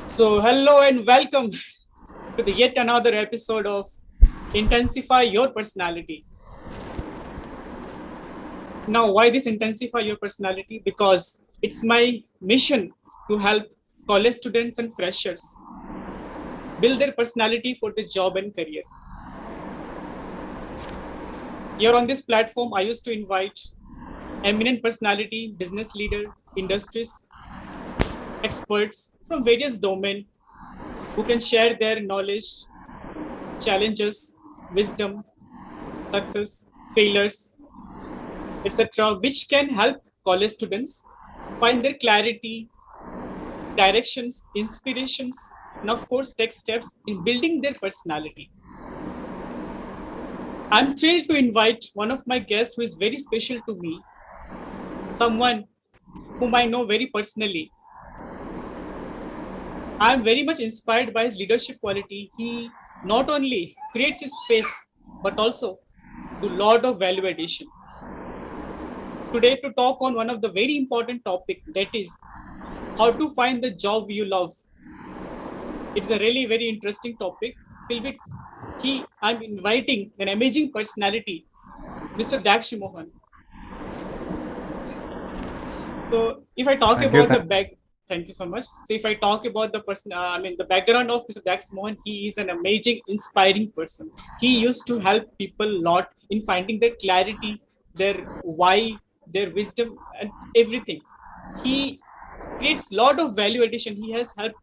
So, hello and welcome to the yet another episode of Intensify Your Personality. Now, why this Intensify Your Personality? Because it's my mission to help college students and freshers build their personality for the job and career. Here on this platform, I used to invite eminent personality, business leader, industries, experts from various domains who can share their knowledge, challenges, wisdom, success, failures, etc., which can help college students find their clarity, directions, inspirations, and of course, take steps in building their personality. I'm thrilled to invite one of my guests who is very special to me, someone whom I know very personally. I'm very much inspired by his leadership quality. He not only creates his space, but also do lot of value addition. Today, to talk on one of the very important topic, that is how to find the job you love. It's a really very interesting topic. I'm inviting an amazing personality, Mr. Daksh Mohan. So if I talk Thank you. about the back, thank you so much. So if I talk about the person, the background of Mr. Dax Mohan, he is an amazing, inspiring person. He used to help people a lot in finding their clarity, their why, their wisdom, and everything. He creates a lot of value addition. He has helped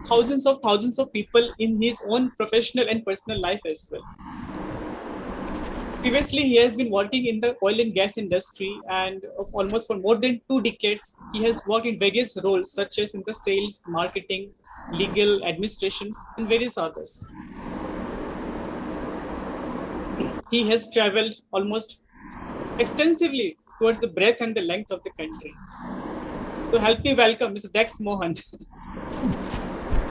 thousands of people in his own professional and personal life as well. Previously, he has been working in the oil and gas industry, and of almost for more than 2 decades, he has worked in various roles such as in the sales, marketing, legal, administrations, and various others. He has traveled almost extensively towards the breadth and the length of the country. So help me welcome Mr. Dex Mohan.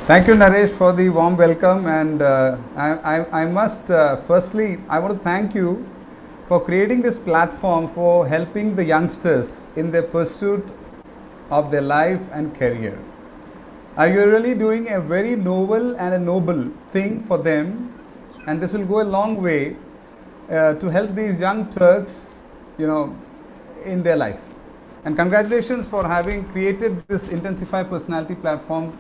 Thank you, Naresh, for the warm welcome. And I must, firstly, I want to thank you for creating this platform for helping the youngsters in their pursuit of their life and career. You're really doing a very noble and a noble thing for them, and this will go a long way to help these young Turks, in their life. And congratulations for having created this Intensify Personality platform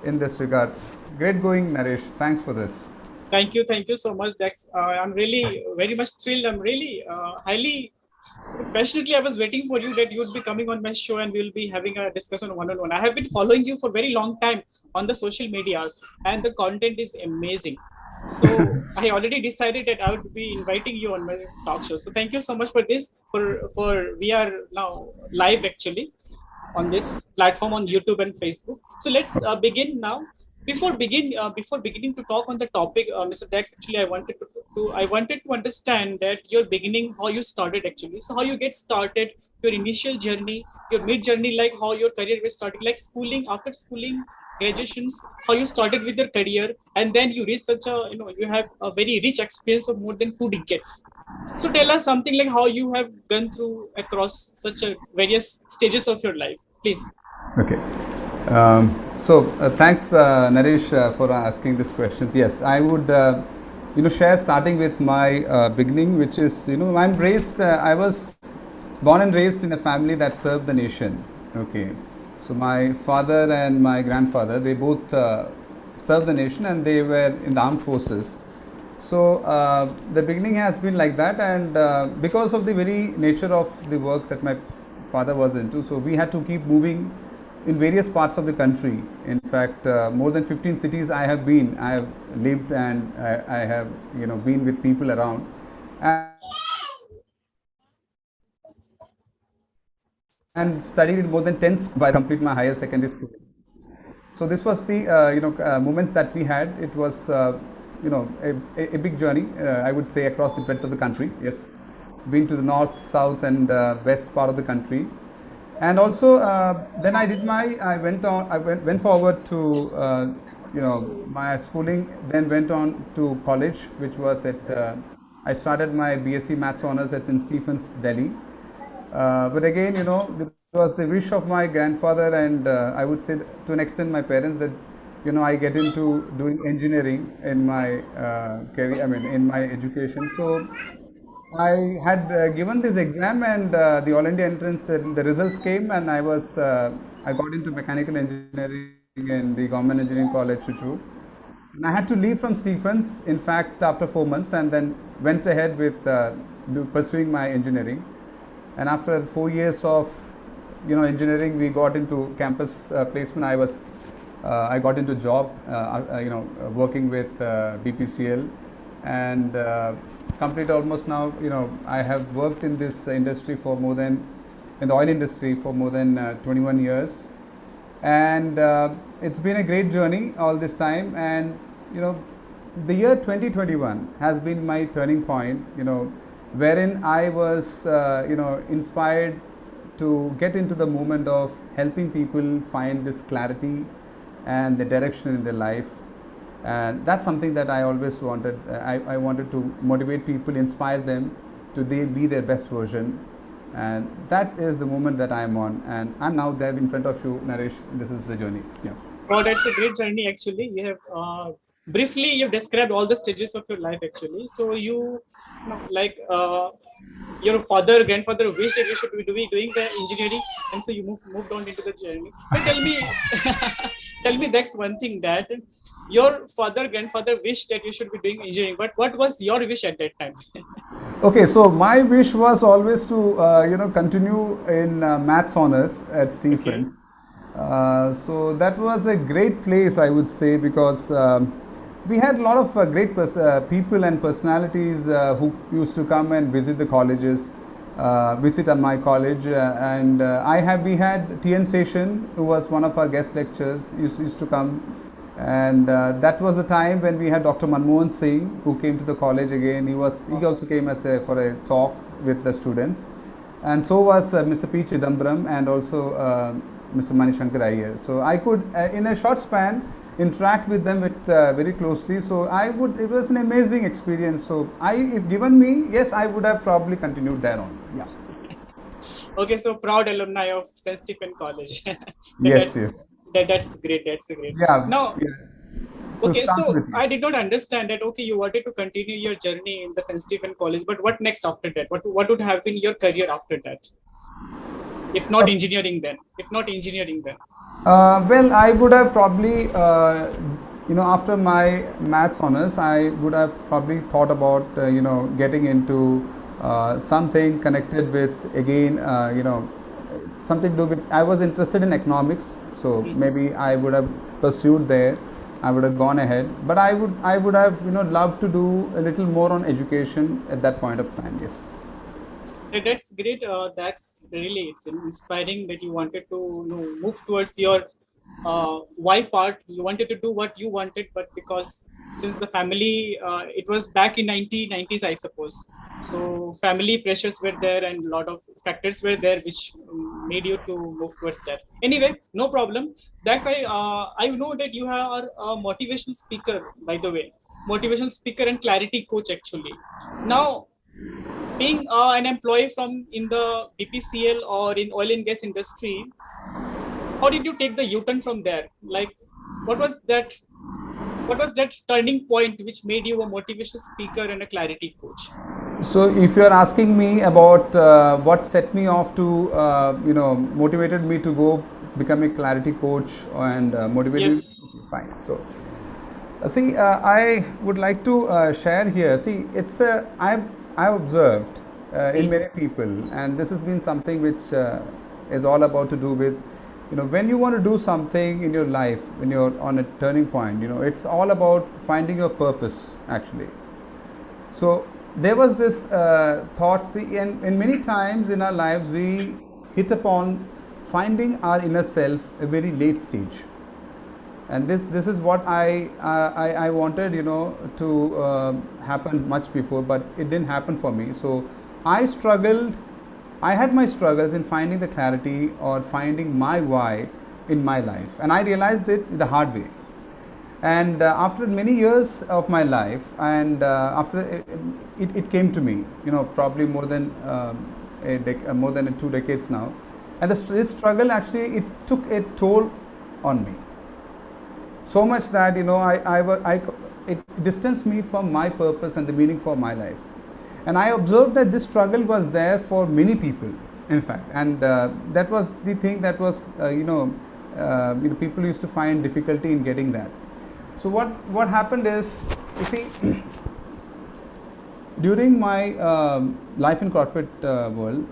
in this regard. Great going, Naresh. Thanks for this. Thank you so much, Dex. I'm really very much thrilled. I'm really highly passionately I was waiting for you that you would be coming on my show and we'll be having a discussion one-on-one. I have been following you for very long time on the social medias, and the content is amazing. So I already decided that I would be inviting you on my talk show. So thank you so much for this. For we are now live actually on this platform on YouTube and Facebook. So let's begin now. Before beginning to talk on the topic, Mr. Dex, actually, I wanted to understand that your beginning, how you started actually. So how you get started, your initial journey, your mid journey, like how your career was starting, like schooling, after schooling, graduations, how you started with your career, and then you reach such a, you have a very rich experience of more than 2 decades. So tell us something like how you have gone through across such a various stages of your life, please. Okay. Thanks, Naresh, for asking these questions. Yes, I would, share starting with my beginning, which is, I was born and raised in a family that served the nation. Okay. So my father and my grandfather, they both served the nation and they were in the armed forces. So the beginning has been like that, and because of the very nature of the work that my father was into, so we had to keep moving in various parts of the country. In fact, more than 15 cities I have lived, and I have been with people around. And studied in more than 10 schools by complete my higher secondary school. So this was the moments that we had. It was a big journey, I would say, across the breadth of the country. Yes, been to the north, south, and west part of the country. And also then I went forward to my schooling, then went on to college, which was at I started my BSc Maths Honours at St. Stephen's, Delhi. But again, it was the wish of my grandfather, and I would say to an extent my parents, that I get into doing engineering in my career, I mean, in my education. So I had given this exam, and the All India entrance, the results came, and I got into mechanical engineering in the Government Engineering College, Chuchu. And I had to leave from Stephens, in fact, after 4 months, and then went ahead with pursuing my engineering. And after 4 years of engineering, we got into campus placement. I got into job, working with BPCL, and complete almost now. I have worked in this industry for more than in the oil industry for more than 21 years, and it's been a great journey all this time. And the year 2021 has been my turning point. Wherein I was inspired to get into the movement of helping people find this clarity and the direction in their life. And that's something that I always wanted. I wanted to motivate people, inspire them to be their best version. And that is the moment that I'm on. And I'm now there in front of you, Naresh. This is the journey. Yeah. Oh, that's a great journey, actually. You have briefly you've described all the stages of your life, actually. So like your father, grandfather wished that you should be doing the engineering, and so you moved on into the journey. But tell me that's one thing, that your father, grandfather wished that you should be doing engineering. But what was your wish at that time? Okay, so my wish was always to continue in maths honors at Stephens. So that was a great place, I would say, because we had a lot of great people and personalities who used to come and visit the colleges, visit at my college, and we had T.N. Seshan, who was one of our guest lecturers, used to come, and that was the time when we had Dr. Manmohan Singh, who came to the college again. He also came for a talk with the students, and so was Mr. P. Chidambaram and also Mr. Manishankar Iyer. So I could, in a short span, interact with them very closely. So it was an amazing experience. So if given me, yes, I would have probably continued there on. Yeah. Okay, so proud alumni of St. Stephen College. Yes. That's great. That's great. Yeah. Now, okay, so I did not understand that. Okay, you wanted to continue your journey in the St. Stephen College, but what next after that? What would have been your career after that? If not engineering, then? Well, I would have probably, after my maths honors, I would have probably thought about, getting into something connected with, again, something to do with, I was interested in economics, so maybe I would have pursued there. I would have gone ahead, but I would have, loved to do a little more on education at that point of time. Yes. That's great. That's it's inspiring that you wanted to move towards your why part. You wanted to do what you wanted, but because since the family, it was back in 1990s, I suppose. So family pressures were there, and a lot of factors were there which made you to move towards that. Anyway, no problem. That's I know that you are a motivational speaker, by the way, motivational speaker and clarity coach, actually. Now, being an employee in the BPCL or in oil and gas industry, how did you take the U-turn from there? Like, what was that turning point which made you a motivational speaker and a clarity coach? So if you are asking me about what set me off to, motivated me to go become a clarity coach and motivated. Yes. Fine. So, see, I would like to share here. See, I observed in many people, and this has been something which is all about to do with, when you want to do something in your life, when you're on a turning point, it's all about finding your purpose, actually. So there was this thought, see, and many times in our lives we hit upon finding our inner self a very late stage. And this is what I wanted, to happen much before, but it didn't happen for me. So I had my struggles in finding the clarity or finding my why in my life, and I realized it the hard way. And after many years of my life, and after it came to me, probably more than more than 2 decades now, and this struggle actually, it took a toll on me. so much that it distanced me from my purpose and the meaning for my life. And I observed that this struggle was there for many people, in fact, and that was the thing that was people used to find difficulty in getting that. So what happened is, you see, during my life in corporate world,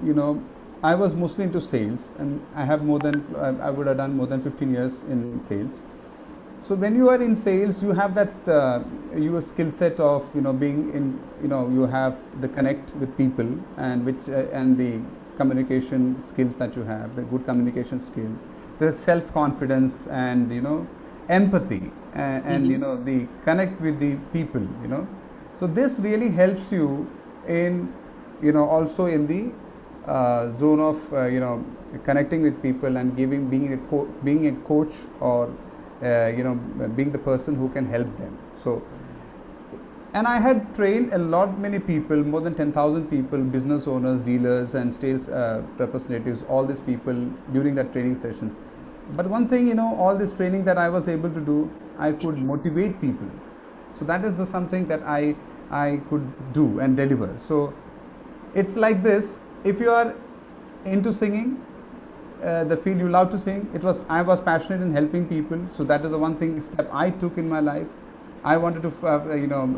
I was mostly into sales, and I would have done more than 15 years in sales. So when you are in sales, you have that your skill set of being in, you have the connect with people, and and the communication skills that you have, the good communication skill, the self confidence, and empathy, and the connect with the people. So this really helps you in also in the zone of connecting with people and being a coach, or being the person who can help them. So, and I had trained many people, more than 10,000 people, business owners, dealers, and sales representatives, all these people during that training sessions. But one thing, all this training that I was able to do, I could motivate people. So that is something that I could do and deliver. So it's like this: if you are into singing, the field you love to sing, I was passionate in helping people. So that is the one step I took in my life. I wanted to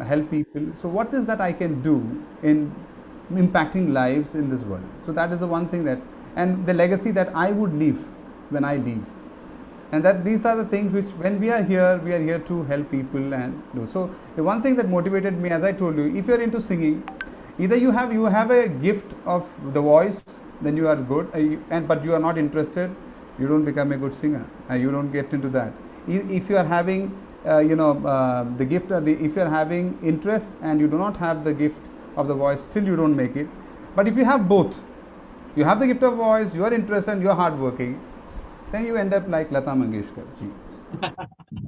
help people. So what is that I can do in impacting lives in this world? So that is the one thing and the legacy that I would leave when I leave. And that these are the things which, when we are here to help people and do. So the one thing that motivated me, as I told you, if you are into singing, either you have a gift of the voice, then you are good, but you are not interested, you don't become a good singer, you don't get into that. If you are having the gift, if you are having interest and you do not have the gift of the voice, still you don't make it. But if you have both, you have the gift of voice, you are interested, and you are hardworking, then you end up like Lata Mangeshkar ji.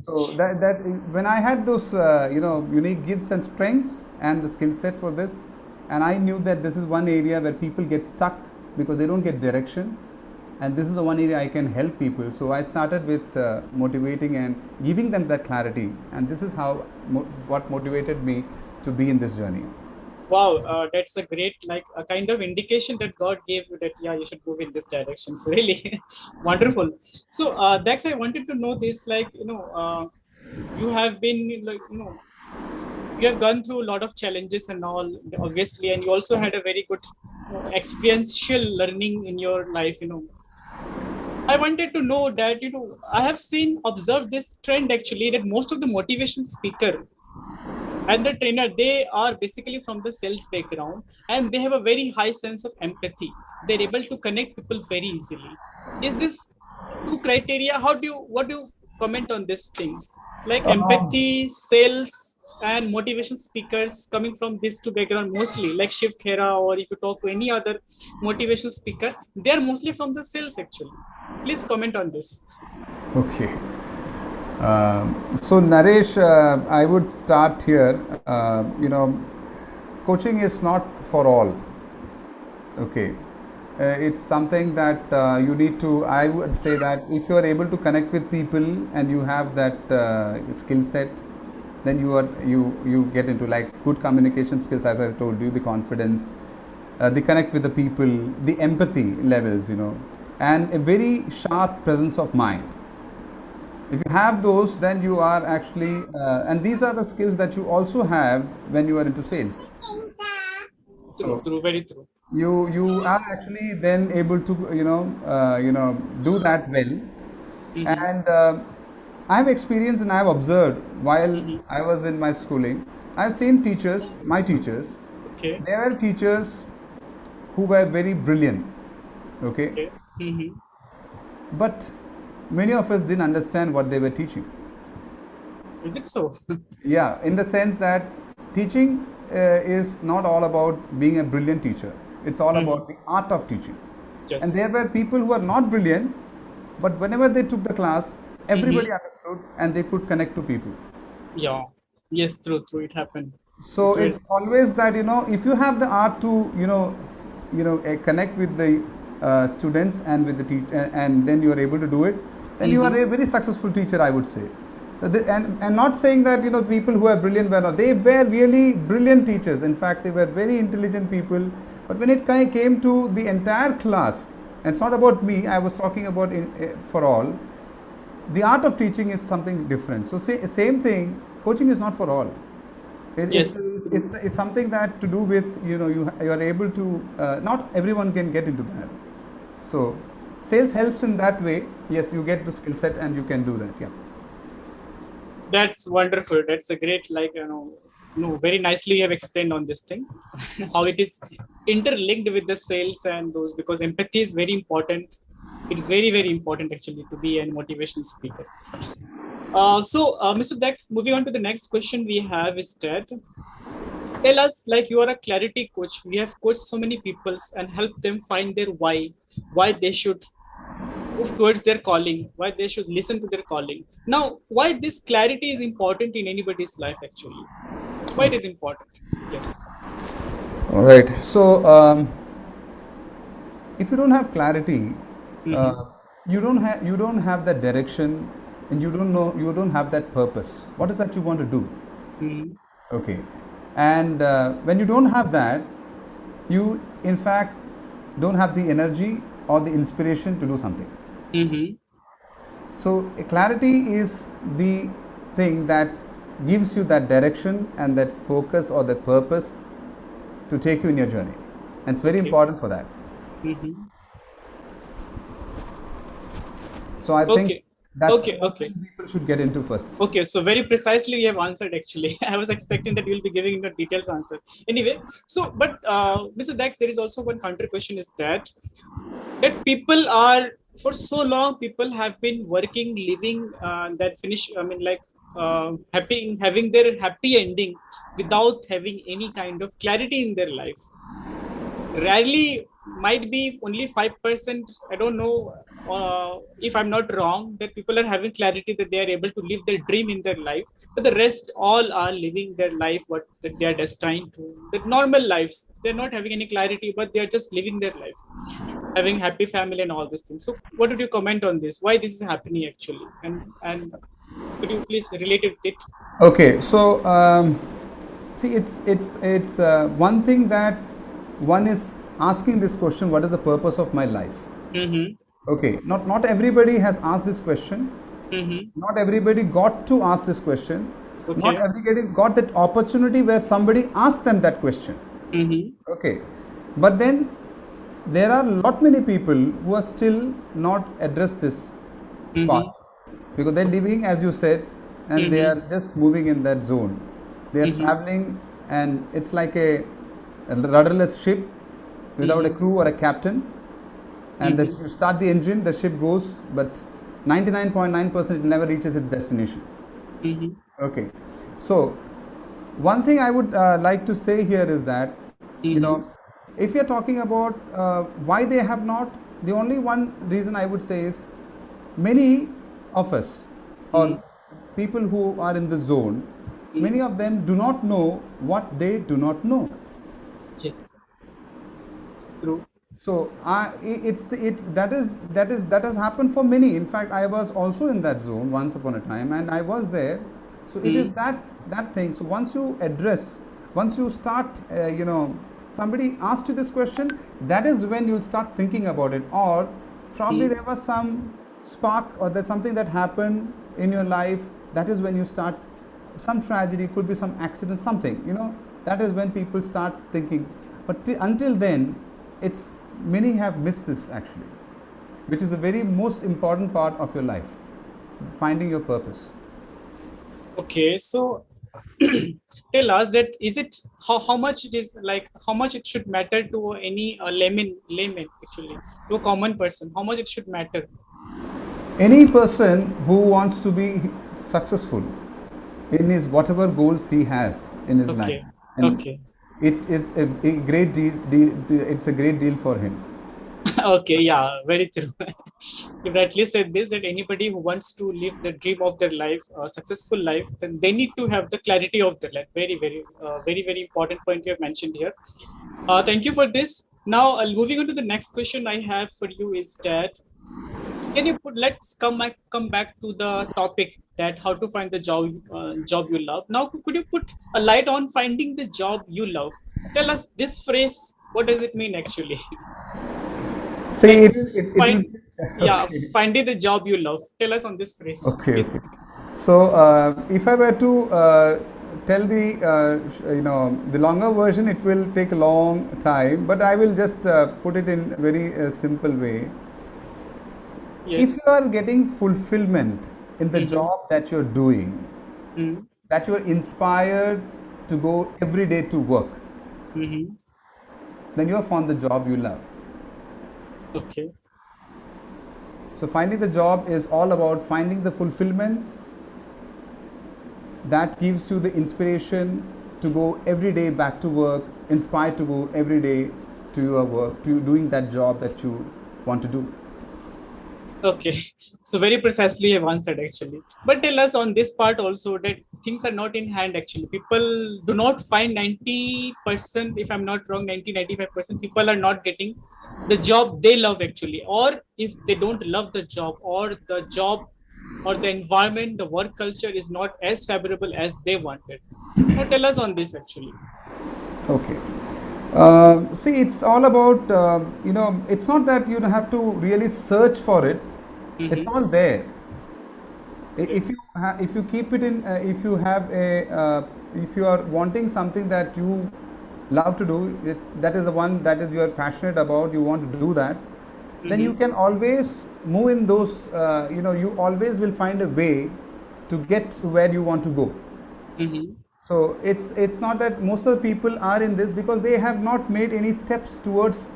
So that when I had those unique gifts and strengths and the skill set for this, and I knew that this is one area where people get stuck because they don't get direction, and this is the one area I can help people. So I started with motivating and giving them that clarity, and this is what motivated me to be in this journey. Wow, that's a great, a kind of indication that God gave you that, yeah, you should move in this direction. So really wonderful. So Dax, I wanted to know this, you have been you have gone through a lot of challenges and all, obviously, and you also had a very good experiential learning in your life. I wanted to know that, I have observed this trend actually, that most of the motivational speaker and the trainer, they are basically from the sales background, and they have a very high sense of empathy. They're able to connect people very easily. Is this two criteria? What do you comment on this thing? Like empathy, sales, and motivation speakers coming from these two background mostly, like Shiv Khera, or if you talk to any other motivational speaker, they are mostly from the sales actually. Please comment on this. Okay. So Naresh, I would start here. Coaching is not for all. Okay. It's something that you need to, I would say that if you are able to connect with people and you have that skill set, then you get into like good communication skills, as I told you, the confidence, the connect with the people, the empathy levels, and a very sharp presence of mind. If you have those, then you are actually, and these are the skills that you also have when you are into sales. True, very true. You are actually then able to do that well. And I have experienced and I have observed while I was in my schooling. I have seen teachers, my teachers. Okay. They were teachers who were very brilliant. Okay. But many of us didn't understand what they were teaching. Is it so? Yeah, in the sense that teaching is not all about being a brilliant teacher. It's all about the art of teaching. Yes. And there were people who were not brilliant, but whenever they took the class, everybody understood and they could connect to people. Yeah. Yes, true. It happened. So it's always that, if you have the art to, connect with the students and with the teacher, and then you are able to do it, then you are a very successful teacher, I would say. And not saying that people who are brilliant were not. They were really brilliant teachers. In fact, they were very intelligent people. But when it came to the entire class, and it's not about me, I was talking about for all. The art of teaching is something different. So same thing. Coaching is not for all. Yes. It's something that to do with you are able to. Not everyone can get into that. So sales helps in that way. Yes, you get the skill set and you can do that. Yeah. That's wonderful. That's a great, very nicely you have explained on this thing, how it is interlinked with the sales and those, because empathy is very important. It is very, very important actually to be a motivational speaker. Mr. Dex, moving on to the next question we have is that, tell us, like, you are a clarity coach. We have coached so many people and helped them find their why they should move towards their calling, why they should listen to their calling. Now, why this clarity is important in anybody's life actually? Why it is important? Yes. All right. So if you don't have clarity, you don't have that direction, and you don't have that purpose. What is that you want to do? Okay. And when you don't have that, you in fact don't have the energy or the inspiration to do something. So clarity is the thing that gives you that direction and that focus or that purpose to take you in your journey, and it's very important for that. So I think that's something people should get into first. Okay, so very precisely you have answered actually. I was expecting that you'll be giving a detailed answer. Anyway, but Mr. Dax, there is also one counter question is that people are, for so long, people have been working, living that finish, having their happy ending without having any kind of clarity in their life. Rarely, might be only 5%, I don't know if I'm not wrong, that people are having clarity that they are able to live their dream in their life, but the rest all are living their life that they are destined to, the normal lives. They're not having any clarity, but they are just living their life, having happy family and all these things. So what would you comment on this? Why this is happening actually? And could you please relate it? Okay, so see, it's one thing that one is asking this question: what is the purpose of my life? Okay, not everybody has asked this question. Not everybody got to ask this question. Okay. Not everybody got that opportunity where somebody asked them that question. Okay, but then there are a lot many people who are still not addressed this part, because they're living, as you said, and they are just moving in that zone. They are traveling, and it's like a rudderless ship without a crew or a captain, and you start the engine, the ship goes, but 99.9% it never reaches its destination. Okay, so one thing I would like to say here is that if you're talking about why they have not, the only one reason I would say is many of us or people who are in the zone, many of them do not know what they do not know. Yes. True. So that has happened for many. In fact, I was also in that zone once upon a time, and I was there. So it is that thing. So once you start, somebody asked you this question, that is when you'll start thinking about it. Or probably there was some spark, or there's something that happened in your life. That is when you start, some tragedy, could be some accident, something. That is when people start thinking. But until then, many have missed this actually, which is the very most important part of your life, finding your purpose. Okay, so tell us that, is it how much it is, like how much it should matter to any layman actually, to a common person, how much it should matter? Any person who wants to be successful in his whatever goals he has in his life, and it is a great deal. It's a great deal for him. Okay, yeah, very true. You rightly said this, that anybody who wants to live the dream of their life, a successful life, then they need to have the clarity of their life. Very, very important point you have mentioned here. Thank you for this. Now, moving on to the next question I have for you is that, can you put, let's come back to the topic that how to find the job you love. Now could you put a light on finding the job you love? Tell us this phrase, what does it mean actually? See, Like it will. find, yeah, Okay. finding the job you love. Tell us on this phrase, Okay, please. okay. So, if I were to tell the the longer version, it will take a long time. But I will just put it in very simple way. If you Yes. are getting fulfillment in the Mm-hmm. job that you're doing, Mm-hmm. that you are inspired to go every day to work, Mm-hmm. then you have found the job you love. Okay. So, finding the job is all about finding the fulfillment that gives you the inspiration to go every day back to work, inspired to go every day to your work, to doing that job that you want to do. Okay, so very precisely you have answered actually. But tell us on this part also that things are not in hand actually. People do not find 90%, if I'm not wrong, 90-95% people are not getting the job they love actually. Or if they don't love the job, or the job or the environment, the work culture is not as favorable as they wanted. Now tell us on this actually. Okay. See, it's all about, it's not that you have to really search for it, it's Mm-hmm. all there. Okay. If you keep it in, if you have if you are wanting something that you love to do, that is the one that is you are passionate about, you want to do that, then you Mm-hmm. can always move in those, you always will find a way to get to where you want to go. Mm-hmm. So it's not that most of the people are in this because they have not made any steps towards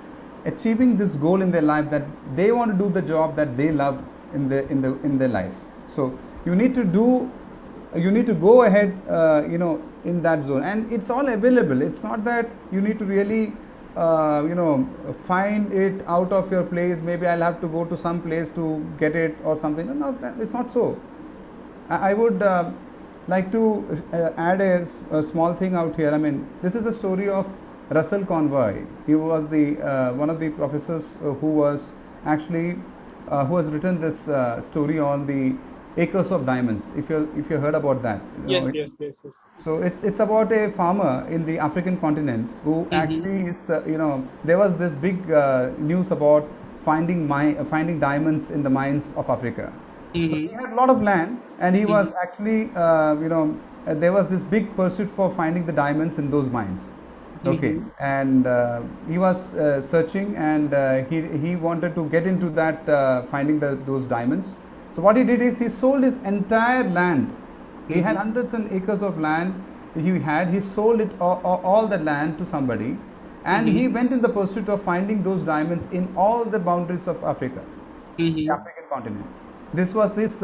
achieving this goal in their life, that they want to do the job that they love in their life. So you need to do, you need to go ahead, in that zone, and it's all available. It's not that you need to really find it out of your place. Maybe I'll have to go to some place to get it or something. No, it's not so. I would like to add a small thing out here. I mean, this is a story of Russell Conway. He was the one of the professors who was actually who has written this story on the acres of diamonds. If you heard about that, Yes, yes, yes, yes. so it's about a farmer in the African continent who Mm-hmm. actually is there was this big news about finding diamonds in the mines of Africa. So he Mm-hmm. had a lot of land, and he Mm-hmm. was actually there was this big pursuit for finding the diamonds in those mines. Okay, Mm-hmm. and he was searching, and he wanted to get into that finding those diamonds. So what he did is he sold his entire land. He had Mm-hmm. hundreds and acres of land. He sold it all the land to somebody, and he Mm-hmm. went in the pursuit of finding those diamonds in all the boundaries of Africa, the Mm-hmm. African continent. This was his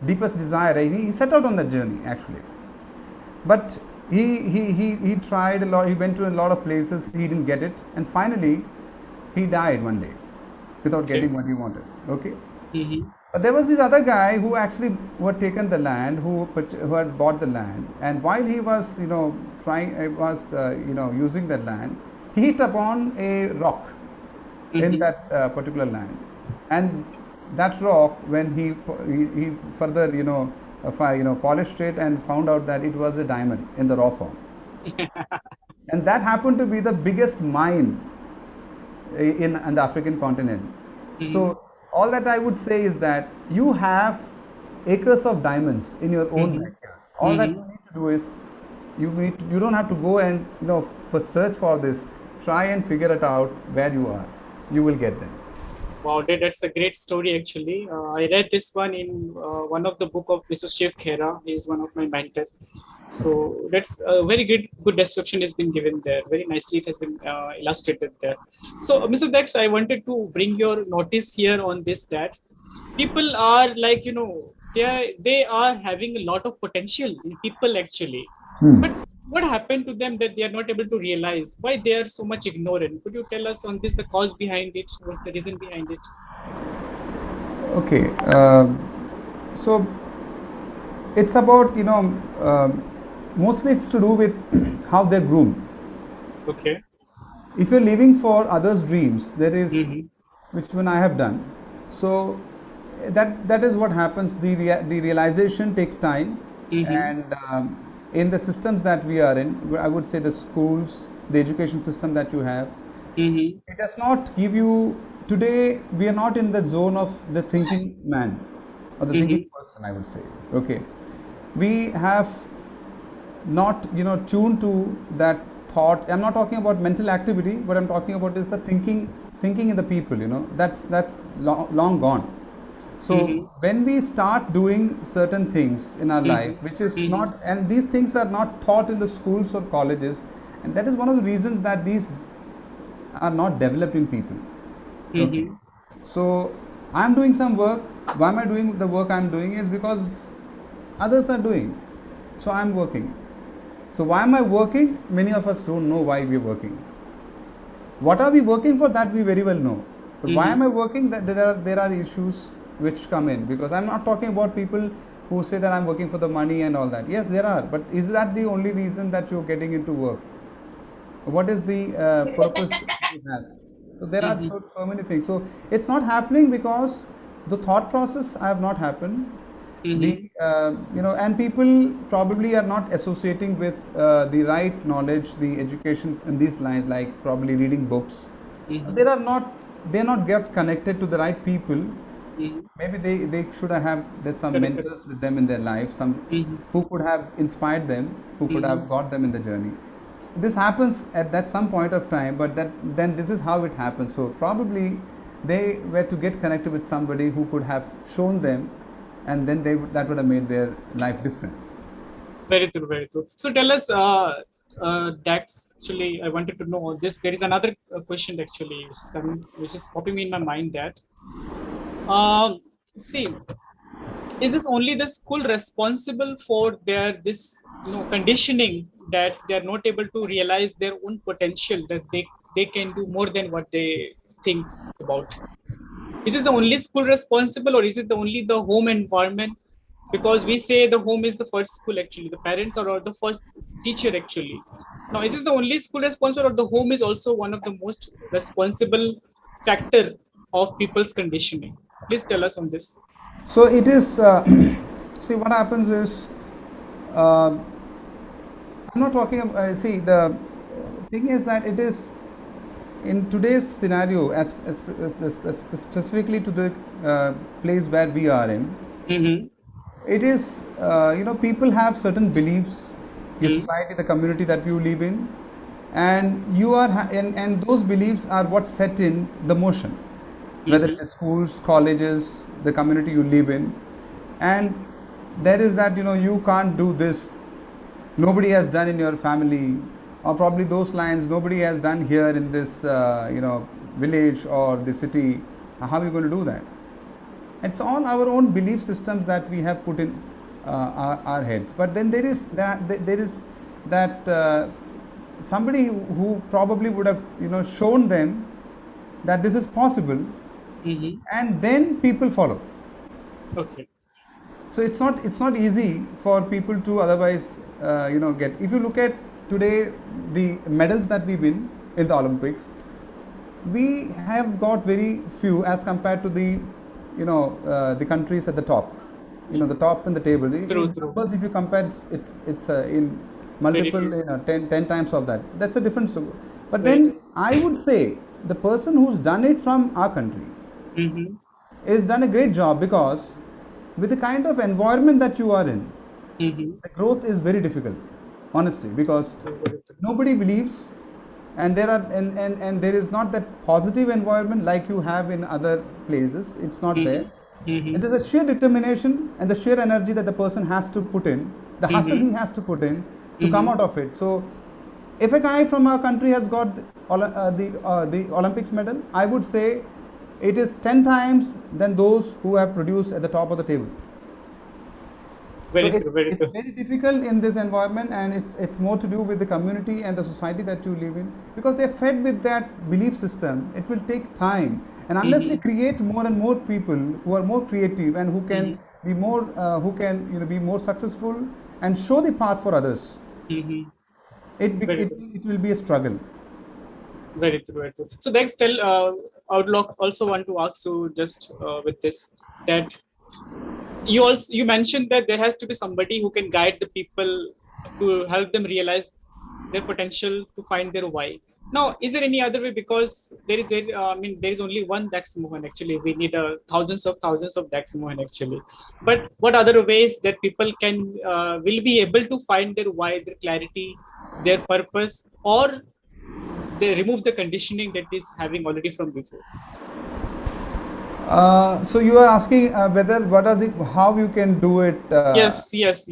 deepest desire. He set out on that journey actually, but he tried a lot. He went to a lot of places. He didn't get it, and finally he died one day without Okay. getting what he wanted. Okay. Mm-hmm. But there was this other guy who actually who had taken the land, who had bought the land, and while he was using that land, he hit upon a rock in Mm-hmm. that particular land, and that rock, when he further polished it and found out that it was a diamond in the raw form, and that happened to be the biggest mine in the African continent. Mm-hmm. So all that I would say is that you have acres of diamonds in your own Mm-hmm. backyard. All that Mm-hmm. you need to do is you don't have to go and search for this. Try and figure it out where you are. You will get there. Wow, that's a great story actually. I read this one in one of the book of Mr. Shiv Khera. He is one of my mentors. So that's a very good description has been given there. Very nicely it has been illustrated there. So Mr. Dex, I wanted to bring your notice here on this, that people are like, they are having a lot of potential in people actually, but what happened to them that they are not able to realize? Why they are so much ignorant? Could you tell us on this, the cause behind it? What's the reason behind it? Okay. So it's about mostly it's to do with how they're groomed. Okay. If you're living for others' dreams, there is, Mm-hmm. which one I have done. So that is what happens. The realization takes time, Mm-hmm. and in the systems that we are in, I would say the schools, the education system that you have, Mm-hmm. it does not give you. Today, we are not in the zone of the thinking man or the thinking Mm-hmm. person, I would say. Okay, we have not tuned to that thought. I'm not talking about mental activity. What I'm talking about is the thinking in the people. That's long gone. So Mm-hmm. when we start doing certain things in our life, which is Mm-hmm. not, and these things are not taught in the schools or colleges, and that is one of the reasons that these are not developed in people. Okay. Mm-hmm. So I'm doing some work. Why am I doing the work I'm doing? Is because others are doing. So I'm working. So why am I working? Many of us don't know why we're working. What are we working for? That we very well know. But why Mm-hmm. am I working? That there are issues which come in, because I'm not talking about people who say that I'm working for the money and all that. Yes, there are, but is that the only reason that you're getting into work? What is the purpose you have? So there are Mm-hmm. so many things. So it's not happening because the thought process have not happened. Mm-hmm. The and people probably are not associating with the right knowledge, the education in these lines, like probably reading books. Mm-hmm. They're not get connected to the right people. Mm-hmm. Maybe they should have there's some Correct. Correct. mentors with them in their life, some Mm-hmm. who could have inspired them, who could Mm-hmm. have got them in the journey. This happens at that some point of time, but that then this is how it happens. So probably they were to get connected with somebody who could have shown them, and then that would have made their life different. Very true. Very true. So tell us, Dax. Actually, I wanted to know this. There is another question actually, which is popping in my mind. That see, is this only the school responsible for their this conditioning that they are not able to realize their own potential, that they can do more than what they think about? Is it the only school responsible, or is it the only the home environment? Because we say the home is the first school, actually the parents are the first teacher actually. Now, is this the only school responsible, or the home is also one of the most responsible factor of people's conditioning? Please tell us on this. So it is. See, what happens is, uh, I'm not talking. See, the thing is that it is in today's scenario, as specifically to the place where we are in. Mm-hmm. It is, people have certain beliefs, your Mm-hmm. society, the community that you live in, and and those beliefs are what set in the motion, whether Mm-hmm. it is schools, colleges, the community you live in, and there is that you can't do this, nobody has done in your family, or probably those lines nobody has done here in this village or the city. How are you going to do that? It's all our own belief systems that we have put in our heads. But then there is that somebody who probably would have shown them that this is possible, Mm-hmm. and then people follow. Okay. So it's not easy for people to otherwise get. If you look at today the medals that we win in the Olympics, we have got very few as compared to the countries at the top, the Yes. top in the table. True. In True. numbers, if you compare, it's in Very multiple, few. 10 times of that. That's a different story. But Very then true. I would say the person who's done it from our country Mm-hmm. is done a great job, because with the kind of environment that you are in, Mm-hmm. the growth is very difficult, honestly, because True. Very true. nobody believes, and and there is not that positive environment like you have in other places. It's not there. Mm-hmm. Mm-hmm. It is a sheer determination and the sheer energy that the person has to put in, the hustle Mm-hmm. he has to put in to come Mm-hmm. out of it. So if a guy from our country has got the Olympics medal, I would say it is 10 times than those who have produced at the top of the table. So Very true. it's Very it's true. very difficult in this environment, and it's more to do with the community and the society that you live in, because they're fed with that belief system. It will take time, and unless we Mm-hmm. create more and more people who are more creative and who can Mm-hmm. be more be more successful and show the path for others, Mm-hmm. it Very true. it will be a struggle. Very true. Very true. So, Dex, tell. I would also want to ask you just with this, that you mentioned that there has to be somebody who can guide the people to help them realize their potential, to find their why. Now, is there any other way? Because there is only one Dax Mohan actually. We need thousands of Dax Mohan actually. But what other ways that people can will be able to find their why, their clarity, their purpose, or they remove the conditioning that is having already from before? So you are asking whether what are the how you can do it. Yes, So yes.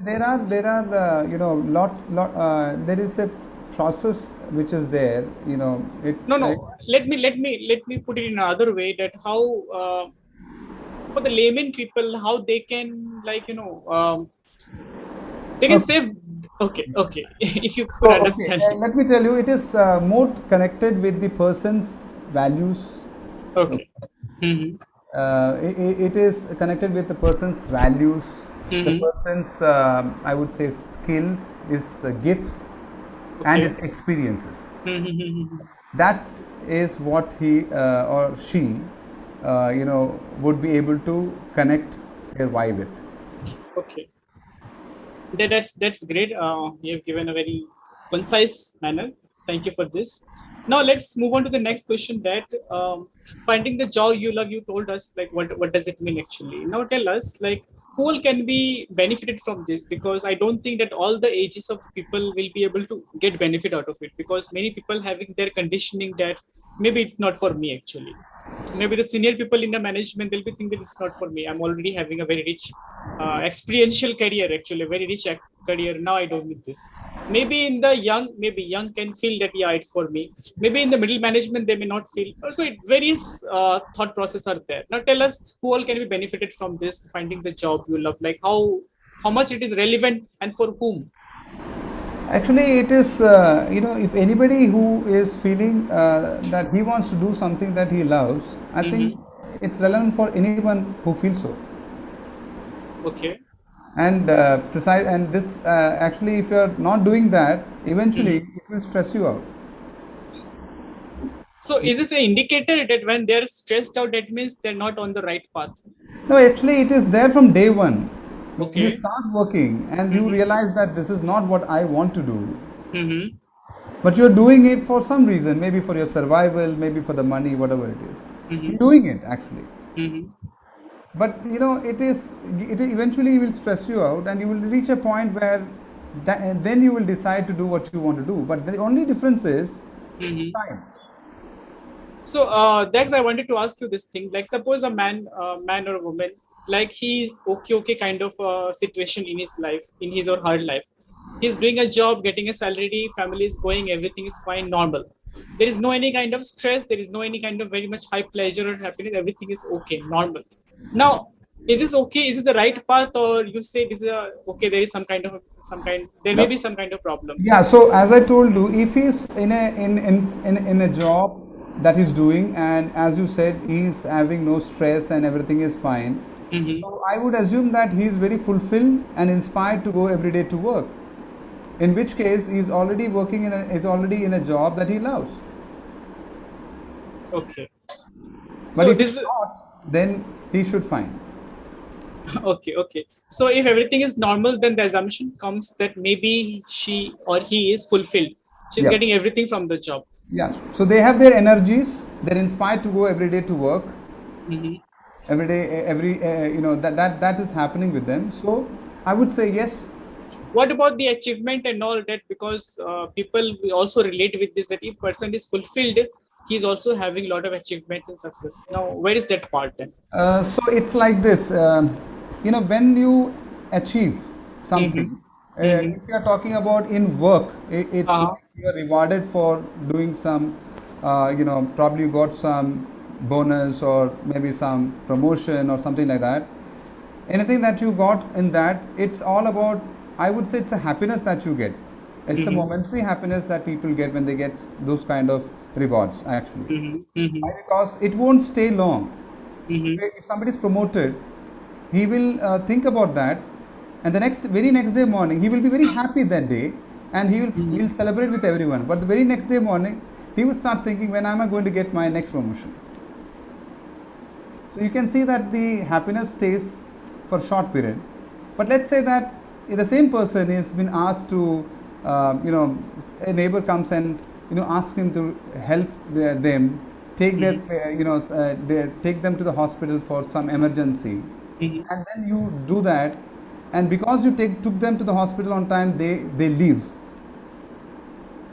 there are there is a process which is there. No, no. Let me put it in another way, that how for the layman people, how they can, they can Okay. save. Okay. If you So could okay, understand. let me tell you, it is more connected with the person's values. Okay. Mm-hmm. It is connected with the person's values, the Mm-hmm. person's, I would say, skills, his gifts, and his Okay. experiences. Mm-hmm. That is what he or she, would be able to connect their why with. Okay. That's great. You have given a very concise manner. Thank you for this. Now let's move on to the next question. That finding the job you love, you told us, like, what does it mean actually? Now tell us, like, who all can be benefited from this? Because I don't think that all the ages of people will be able to get benefit out of it, because many people having their conditioning that maybe it's not for me actually. Maybe the senior people in the management, they'll be thinking that it's not for me. I'm already having a very rich experiential career, actually a very rich career. Now I don't need this. Maybe in the young, maybe young can feel that, yeah, it's for me. Maybe in the middle management they may not feel. So it various thought process are there. Now tell us, who all can be benefited from this, finding the job you love, like how much it is relevant and for whom? Actually, it is, if anybody who is feeling that he wants to do something that he loves, I think Mm-hmm. it's relevant for anyone who feels so. Okay. And precise, and this actually, if you are not doing that, eventually Mm-hmm. it will stress you out. So is this an indicator that when they're stressed out, that means they're not on the right path? No, actually, it is there from day one. When you Okay. start working and you Mm-hmm. realize that this is not what I want to do, Mm-hmm. but you're doing it for some reason, maybe for your survival, maybe for the money, whatever it is. You're Mm-hmm. doing it actually. Mm-hmm. But it eventually will stress you out, and you will reach a point where and then you will decide to do what you want to do. But the only difference is Mm-hmm. time. So, Dex, I wanted to ask you this thing. Like, suppose a man or a woman, like he's okay kind of situation in his life, in his or her life. He's doing a job, getting a salary, family is going, everything is fine, normal. There is no any kind of stress. There is no any kind of very much high pleasure or happiness. Everything is okay, normal. Now, is this okay? Is it the right path, or you say this is okay? There is there may No, be some kind of problem. yeah. So as I told you, if he's in a job that he's doing, and as you said, he's having no stress and everything is fine, Mm-hmm. so I would assume that he's very fulfilled and inspired to go every day to work. In which case, he's already in a job that he loves. Okay. But So if this it's not, then he should find. okay. So if everything is normal, then the assumption comes that maybe she or he is fulfilled. She's Yeah. getting everything from the job. Yeah. So they have their energies. They're inspired to go every day to work. Mhm. Every day, that is happening with them. So I would say yes. What about the achievement and all that? Because people will also relate with this, that if person is fulfilled, he's also having a lot of achievements and success. Now, where is that part then? So it's like this. When you achieve Mm-hmm. something, Mm-hmm. if you are talking about in work, it's Uh-huh. like you are rewarded for doing some. Probably you got some bonus or maybe some promotion or something like that. Anything that you got in that, it's all about, I would say, it's a happiness that you get. It's a Mm-hmm. momentary happiness that people get when they get those kind of rewards actually. Mm-hmm. Mm-hmm. Why? Because it won't stay long. Mm-hmm. If somebody is promoted, he will think about that, and the very next day morning he will be very happy that day, and he will celebrate with everyone. But the very next day morning, he would start thinking, when am I going to get my next promotion? So you can see that the happiness stays for a short period. But let's say that the same person is been asked to, a neighbor comes and asks him to help them take their, take them to the hospital for some emergency, and then you do that, and because you took them to the hospital on time, they leave,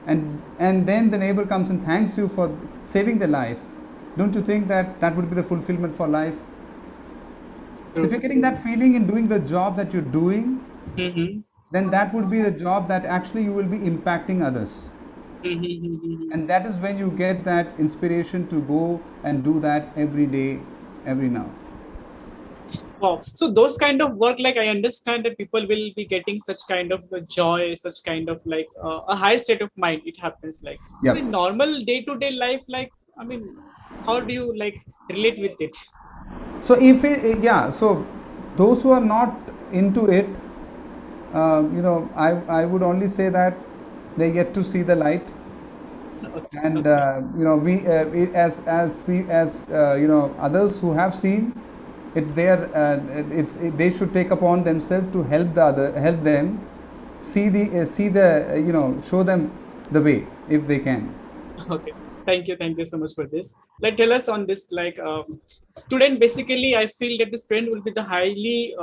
and then the neighbor comes and thanks you for saving their life. Don't you think that that would be the fulfillment for life? So if you're getting that feeling in doing the job that you're doing, then that would be the job that actually you will be impacting others. And that is when you get that inspiration to go and do that every day, every now. Wow. So those kind of work, like I understand that people will be getting such kind of joy, such kind of like a high state of mind. It happens like in normal day-to-day life. Like, I mean, how do you like relate with it? So so those who are not into it, I would only say that they get to see the light, and we as others who have seen, it's they should take upon themselves to help them see the show them the way if they can. Okay, thank you so much for this. Like, tell us on this, like student, basically I feel that the student will be the highly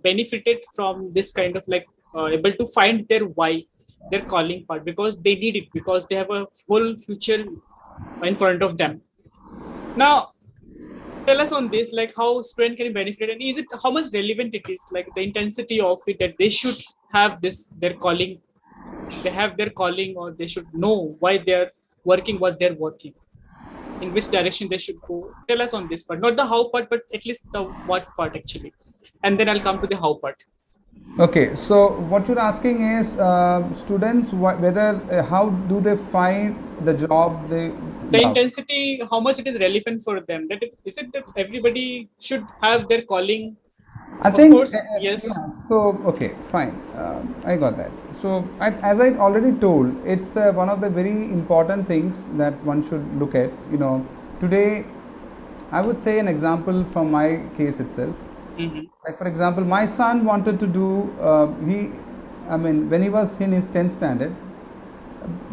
benefited from this kind of like able to find their why, their calling part, because they need it, because they have a whole future in front of them. Now tell us on this, like how student can benefit, and is it, how much relevant it is, like the intensity of it, that they should have this, their calling, they have their calling, or they should know why they're working what they're working, in which direction they should go. Tell us on this part, not the how part, but at least the what part actually, and then I'll come to the how part. Okay, so what you're asking is students whether how do they find the job they the love? intensity, how much it is relevant for them, that is it that everybody should have their calling? I Of think course, yes. So okay, fine. I got that. So as I already told, it's one of the very important things that one should look at. Today, I would say an example from my case itself. Like for example, my son wanted to do. When he was in his 10th standard,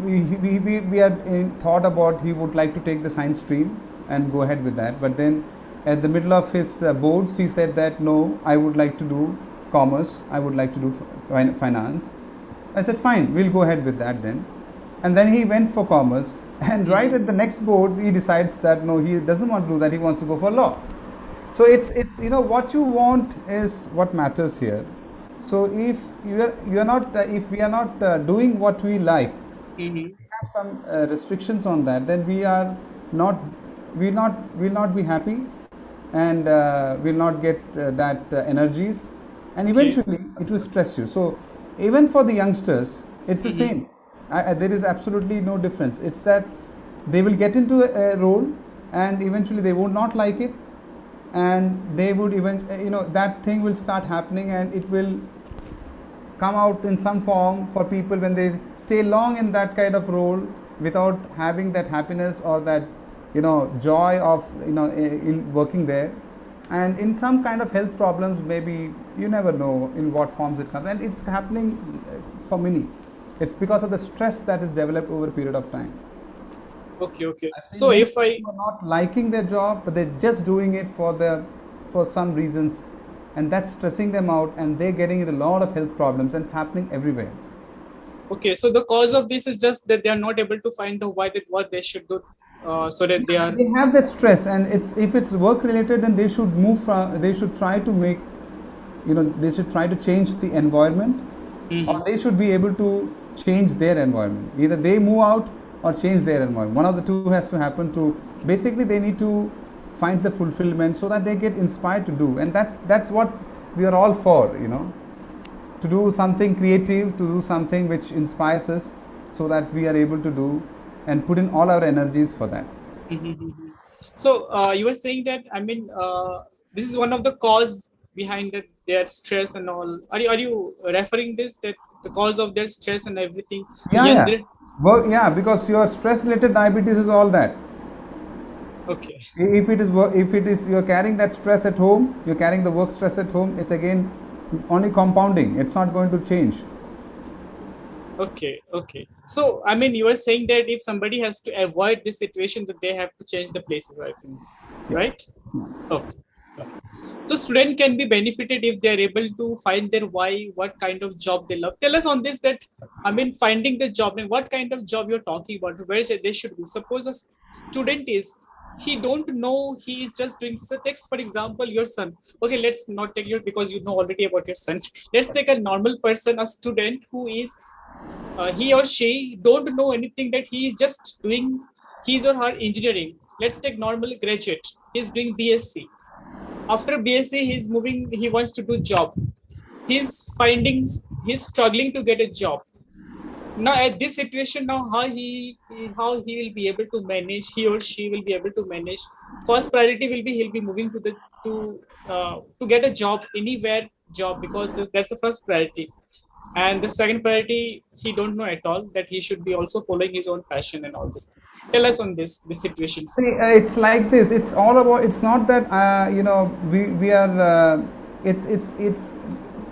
we had thought about he would like to take the science stream and go ahead with that, but then at the middle of his boards he said that no, I would like to do commerce, I would like to do finance. I said fine, we'll go ahead with that then, and then he went for commerce, and right at the next boards he decides that no, he doesn't want to do that, he wants to go for law. So it's what you want is what matters here. So if we are not doing what we like, we have some restrictions on that, then we are not will not be happy, and will not get that energies, and eventually it will stress you. So even for the youngsters it's the same. There is absolutely no difference. It's that they will get into a role and eventually they would not like it, and they would even that thing will start happening, and it will come out in some form for people when they stay long in that kind of role without having that happiness or that joy of in working there, and in some kind of health problems, maybe you never know in what forms it comes, and it's happening for many. It's because of the stress that is developed over a period of time. Okay. So if I are not liking their job, but they're just doing it for some reasons, and that's stressing them out, and they're getting into a lot of health problems, and it's happening everywhere. Okay, so the cause of this is just that they are not able to find the why, that what they should do, so that they are. They have that stress, and if it's work related, then they should move from. They should try to make, they should try to change the environment, or they should be able to change their environment. Either they move out or change their environment. One of the two has to happen. To basically, they need to find the fulfillment so that they get inspired to do, and that's what we are all for. To do something creative, to do something which inspires us, so that we are able to do and put in all our energies for that. So you were saying that, I mean, this is one of the cause behind that, their stress and all. Are you referring this, that the cause of their stress and everything? Yeah. Work, yeah, because your stress-related diabetes is all that. Okay. If it is if it is you're carrying that stress at home, you're carrying the work stress at home, it's again only compounding. It's not going to change. Okay. Okay. So, I mean, you were saying that if somebody has to avoid this situation, that they have to change the places, I think, Yeah. right? Okay. Okay. So, student can be benefited if they are able to find their why, what kind of job they love. Tell us on this that, I mean, finding the job and what kind of job you're talking about, where they should go. Suppose a student is, he don't know, he is just doing, so take for example, your son. Okay, let's not take your, because you know already about your son. Let's take a normal person, a student who is he or she don't know anything, that he is just doing his or her engineering. Let's take normal graduate. He's doing BSc. After BSc, he's moving. He wants to do job. He's struggling to get a job. Now at this situation, now how he will be able to manage? He or she will be able to manage. First priority will be he'll be moving to get a job anywhere job, because that's the first priority. And the second priority, he don't know at all that he should be also following his own passion and all these things. Tell us on this situations. See, it's like this. It's all about. It's not that we are. It's.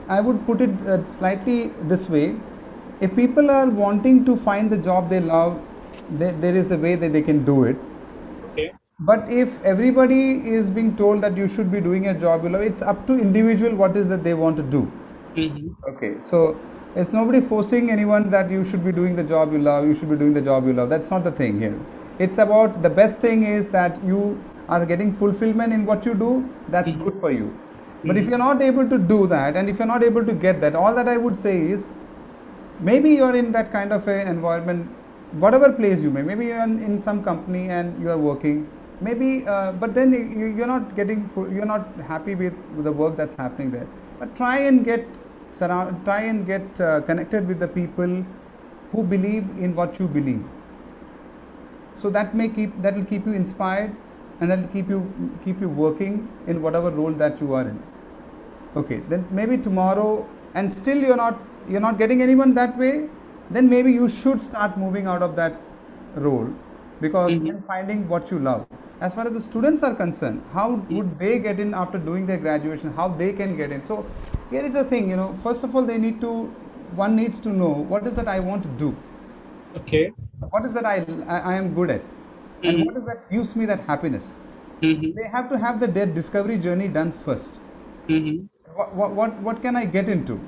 I would put it slightly this way. If people are wanting to find the job they love, there is a way that they can do it. Okay. But if everybody is being told that you should be doing a job you love, it's up to individual what is that they want to do. Mm-hmm. Okay, so it's nobody forcing anyone that you should be doing the job you love, you should be doing the job you love. That's not the thing here. It's about the best thing is that you are getting fulfillment in what you do, that's Mm-hmm. good for you. But if you're not able to do that and if you're not able to get that, all that I would say is maybe you're in that kind of an environment, whatever place you may, maybe you're in some company and you are working, maybe, but then you're not getting, you're not happy with the work that's happening there. But try and get connected with the people who believe in what you believe. So that will keep you inspired, and that will keep you working in whatever role that you are in. Okay, then maybe tomorrow, and still you're not getting anyone that way, then maybe you should start moving out of that role, because Mm-hmm. then finding what you love. As far as the students are concerned, how would they get in after doing their graduation, how they can get in. So here is the thing, first of all one needs to know what is that I want to do, Okay. what is that I am good at, and Mm-hmm. what is that gives me that happiness. Mm-hmm. They have to have their discovery journey done first. Mm-hmm. What can I get into,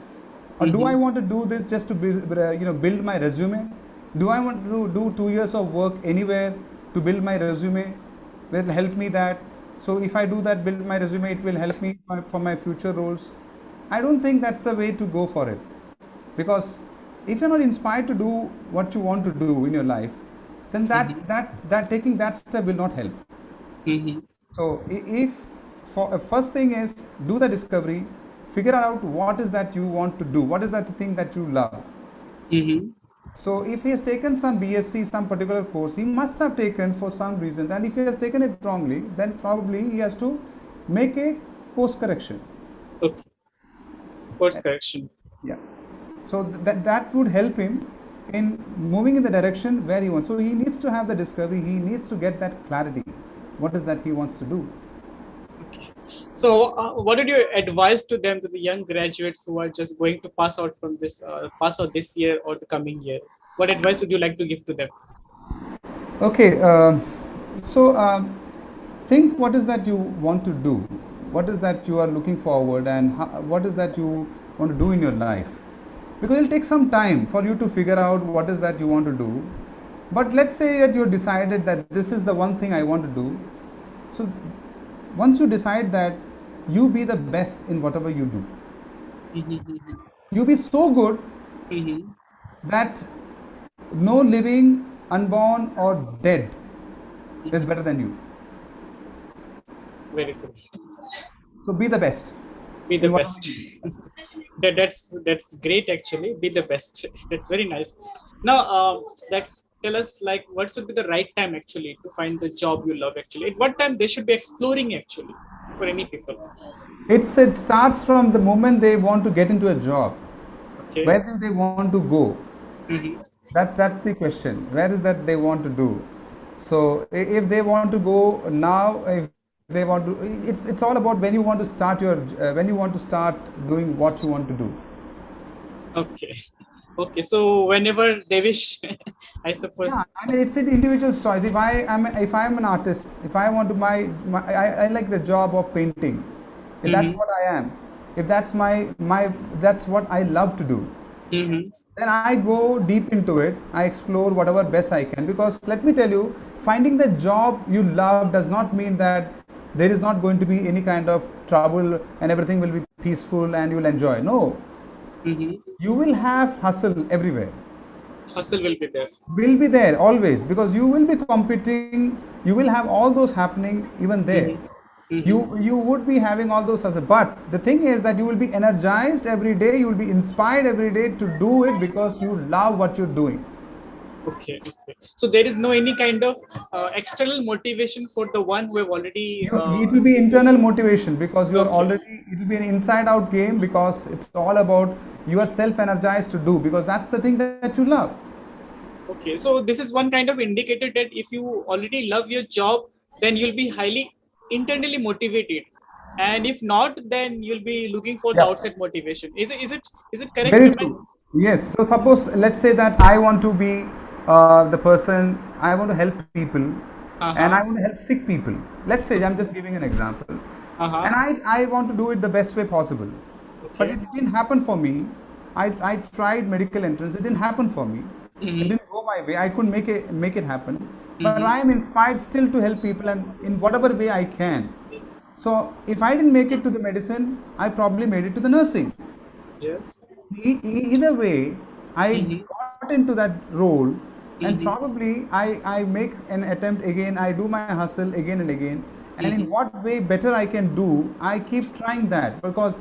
or do I Mm-hmm. want to do this just to build my resume? Do I want to do 2 years of work anywhere to build my resume? Will help me that. So if I do that, build my resume, it will help me for my future roles. I don't think that's the way to go for it, because if you're not inspired to do what you want to do in your life, then Mm-hmm. that taking that step will not help. Mm-hmm. So if for first thing is do the discovery, figure out what is that you want to do, what is that thing that you love. Mm-hmm. So if he has taken some BSc, some particular course, he must have taken for some reasons, and if he has taken it wrongly, then probably he has to make a course correction. Okay. Course correction. Yeah. So that would help him in moving in the direction where he wants. So he needs to have the discovery. He needs to get that clarity. What is that he wants to do? Okay. So, what did you advise to them, to the young graduates who are just going to pass out this year or the coming year? What advice would you like to give to them? Okay. So think what is that you want to do, what is that you are looking forward, and what is that you want to do in your life, because it will take some time for you to figure out what is that you want to do. But let's say that you decided that this is the one thing I want to do. So once you decide that, you be the best in whatever you do. Mm-hmm. You be so good Mm-hmm. that no living, unborn or dead is better than you. Very good. So be the best Be the in whatever best. you do. That's great. Actually, be the best. That's very nice. Now, Dex, tell us like what should be the right time actually to find the job you love. Actually, at what time they should be exploring actually for any people. It starts from the moment they want to get into a job. Okay. Where do they want to go? Mm-hmm. That's the question. Where is that they want to do? So if they want to go now, if they want to, it's all about when you want to start your when you want to start doing what you want to do. Okay. Okay. So whenever they wish, I Yeah, suppose. I mean it's an individual's choice. If I am an artist, if I want to I like the job of painting. If that's Mm-hmm. what I am, if that's my that's what I love to do, Mm-hmm. then I go deep into it. I explore whatever best I can, because let me tell you, finding the job you love does not mean that there is not going to be any kind of trouble and everything will be peaceful and you will enjoy. No, Mm-hmm. you will have hustle everywhere. Hustle will be there. Will be there always, because you will be competing. You will have all those happening even there. Mm-hmm. Mm-hmm. You would be having all those hustle, but the thing is that you will be energized every day. You will be inspired every day to do it because you love what you're doing. Okay. Okay. So there is no any kind of external motivation for the one who have already. It will be internal motivation, because you are Okay. already, it will be an inside out game, because it's all about you are self energized to do, because that's the thing that you love. Okay. So this is one kind of indicator that if you already love your job, then you'll be highly internally motivated, and if not, then you'll be looking for the Yeah, outside motivation. Is it correct? very Am I? true. Yes. So suppose, let's say that I want to be the person, I want to help people, Uh and I huh. want to help sick people. Let's say, I'm just giving an example, Uh and huh. I want to do it the best way possible, but Okay. it didn't happen for me. I tried medical entrance, it didn't happen for me. It Mm-hmm. didn't go my way. I couldn't make it happen. But Mm-hmm. I am inspired still to help people, and in whatever way I can. So if I didn't make it to the medicine, I probably made it to the nursing. Yes. Either way, I Mm-hmm. got into that role, and Mm-hmm. probably I make an attempt again, I do my hustle again and again, and in Mm-hmm. what way better I can do, I keep trying that, because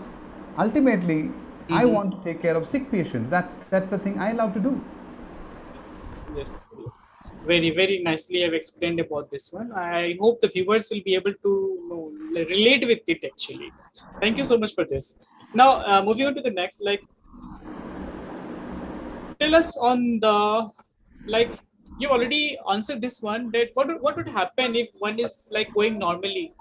ultimately I Mm-hmm. want to take care of sick patients. That's the thing I love to do. Yes, yes, yes. Very, very nicely have explained about this one. I hope the viewers will be able to relate with it actually. Thank you so much for this. Now, moving on to the next, like, tell us on the, like, you already answered this one, that what would happen if one is like going normally.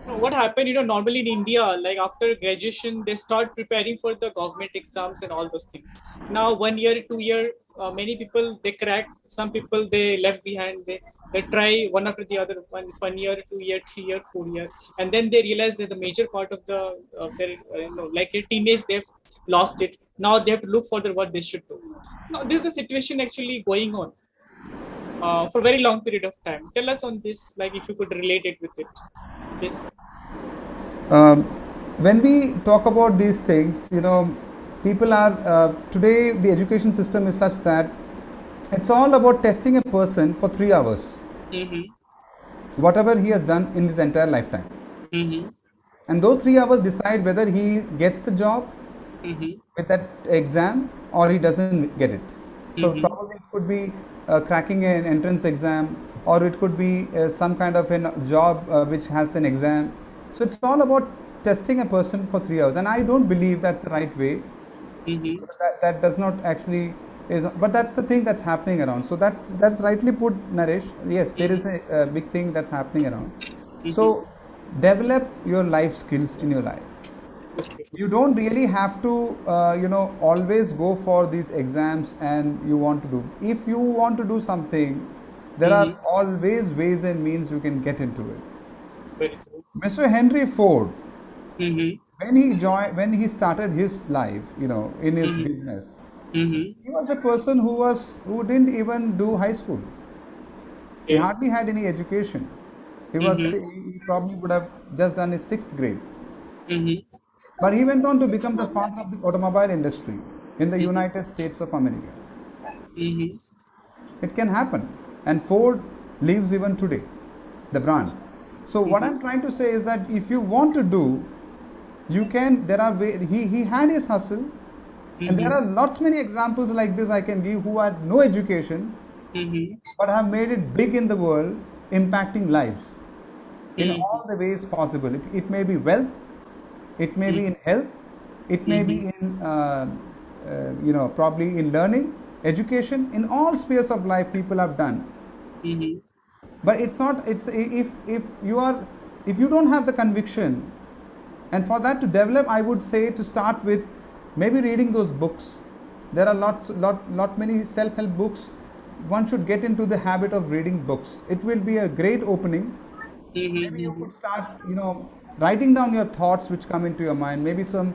What happened, normally in India, like after graduation they start preparing for the government exams and all those things. Now 1 year 2 year, many people they crack, some people they left behind, they try one after the other, 1 year 2 year 3 year 4 year, and then they realize that the major part of the of their like a teenage they've lost it. Now they have to look for the what they should do. Now this is the situation actually going on for a very long period of time. Tell us on this, like if you could relate it with it. Yes. Um, when we talk about these things, people are today the education system is such that it's all about testing a person for 3 hours, Mm-hmm. whatever he has done in his entire lifetime. Mm-hmm. And those 3 hours decide whether he gets a job Mm-hmm. with that exam or he doesn't get it. So Mm-hmm. probably it could be cracking an entrance exam, or it could be some kind of a job which has an exam. So it's all about testing a person for 3 hours, and I don't believe that's the right way. Mm-hmm. That does not actually is, but that's the thing that's happening around. So that's rightly put, Naresh. Yes, there is a big thing that's happening around. Mm-hmm. So develop your life skills in your life. Okay. You don't really have to always go for these exams, and you want to do, if you want to do something, there are Mm-hmm. always ways and means you can get into it. Very true. Mr. Henry Ford, Mm-hmm. when he started his life, in his Mm-hmm. business, Mm-hmm. he was a person who didn't even do high school. He Okay. hardly had any education. Mm-hmm. He probably would have just done his sixth grade. Mm-hmm. But he went on to become the father of the automobile industry in the Mm-hmm. United States of America. Mm-hmm. It can happen. And Ford lives even today, the brand. So what Mm-hmm. I'm trying to say is that if you want to do, you can, there are he had his hustle, and there Mm-hmm. are lots many examples like this I can give, who had no education Mm-hmm. but have made it big in the world, impacting lives in Mm-hmm. all the ways possible. It may be wealth, it may be in health, it may Mm-hmm. be in probably in learning, education in all spheres of life people have done. Mm-hmm. But it's not, it's if you are, if you don't have the conviction, and for that to develop, I would say to start with maybe reading those books. There are lot many self-help books. One should get into the habit of reading books. It will be a great opening. Maybe you Mm-hmm. could start, writing down your thoughts which come into your mind. Maybe some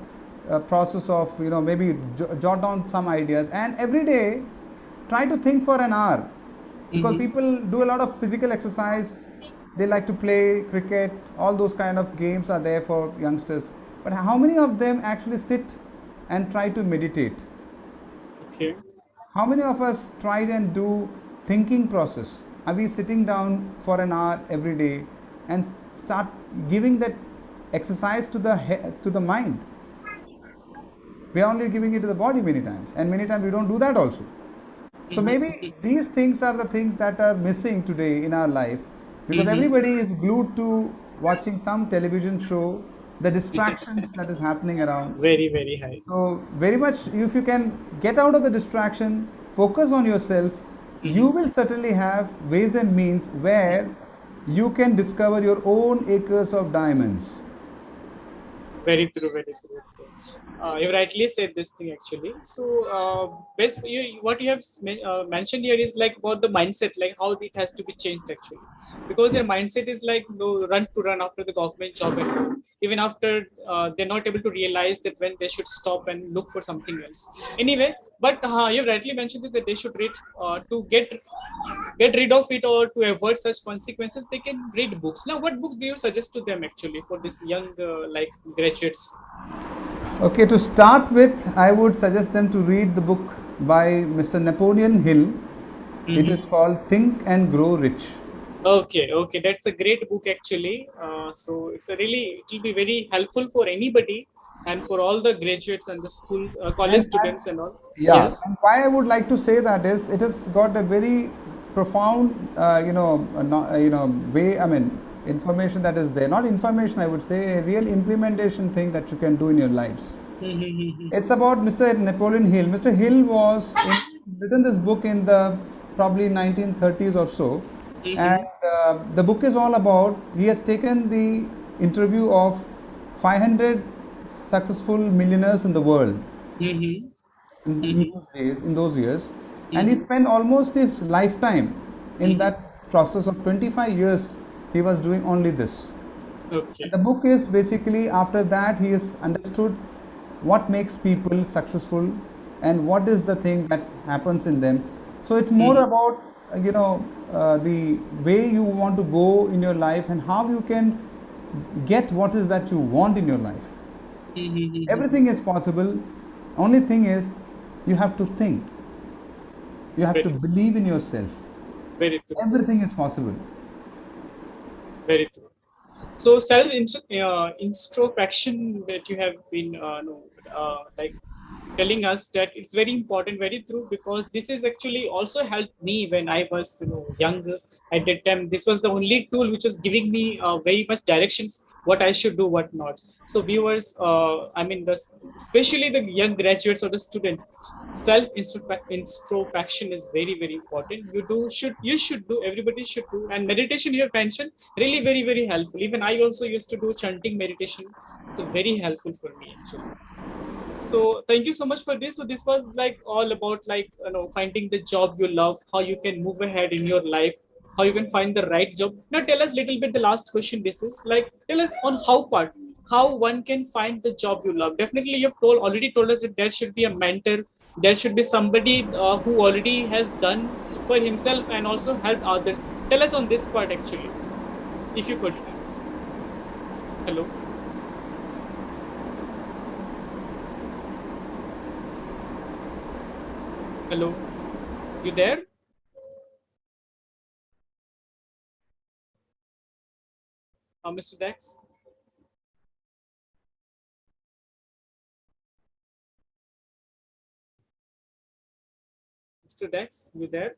process of, maybe jot down some ideas, and every day try to think for an hour, because Mm-hmm. people do a lot of physical exercise. They like to play cricket. All those kind of games are there for youngsters. But how many of them actually sit and try to meditate? Okay. How many of us try and do thinking process? Are we sitting down for an hour every day and start giving that exercise to the mind? We are only giving it to the body many times, and many times we don't do that also. So maybe Mm-hmm. these things are the things that are missing today in our life, because Mm-hmm. everybody is glued to watching some television show, the distractions that is happening around. Very, very high. So very much, if you can get out of the distraction, focus on yourself, you Mm-hmm. will certainly have ways and means where you can discover your own acres of diamonds. Very true, very true. You rightly said this thing actually. So, what you have mentioned here is like about the mindset, like how it has to be changed actually, because Yeah. your mindset is like no run to run after the government job, and even after they're not able to realize that when they should stop and look for something else. Anyway, but you rightly mentioned that they should read to get rid of it or to avoid such consequences. They can read books. Now, what books do you suggest to them actually for this young like graduates? Okay, to start with, I would suggest them to read the book by Mr. Napoleon Hill. It Mm-hmm. is called Think and Grow Rich. Okay, okay, that's a great book actually. So it's a really, it will be very helpful for anybody and for all the graduates and the school, college And students and all. yeah, Yes. and why I would like to say that is it has got a very profound, way. I mean, information that is there. Not information, I would say a real implementation thing that you can do in your lives. It's about Mr. Napoleon Hill. Mr. Hill written this book in the probably 1930s or so, and Mm-hmm. the book is all about. He has taken the interview of 500 successful millionaires in the world Mm-hmm. in Mm-hmm. those days, in those years, and he Mm-hmm. spent almost his lifetime in Mm-hmm. that process of 25 years. He was doing only this. And Okay. the book is basically, after that he has understood what makes people successful and what is the thing that happens in them. So it's more Mm-hmm. about the way you want to go in your life and how you can get what is that you want in your life. Mm-hmm. Everything is possible. Only thing is you have to think. You have to Very, believe in yourself. very true. Everything is possible. Very true. So self introspection that you have been no, like telling us that it's very important, very true, because this is actually also helped me when I was younger. At that time, this was the only tool which was giving me very much directions what I should do, what not. So viewers, I mean, especially the young graduates or the student, self introspection is very very important. You should do, everybody should do, and meditation you have mentioned really very very helpful. Even I also used to do chanting meditation. It's very helpful for me actually. So thank you so much for this. So this was like all about like finding the job you love, how you can move ahead in your life, how you can find the right job. Now tell us little bit the last question. This is like tell us on how part, how one can find the job you love. Definitely you've already told us that there should be a mentor, there should be somebody who already has done for himself and also helped others. Tell us on this part actually, if you could. Hello. Hello, you there? Mr. Dex? Mr. Dex, you there?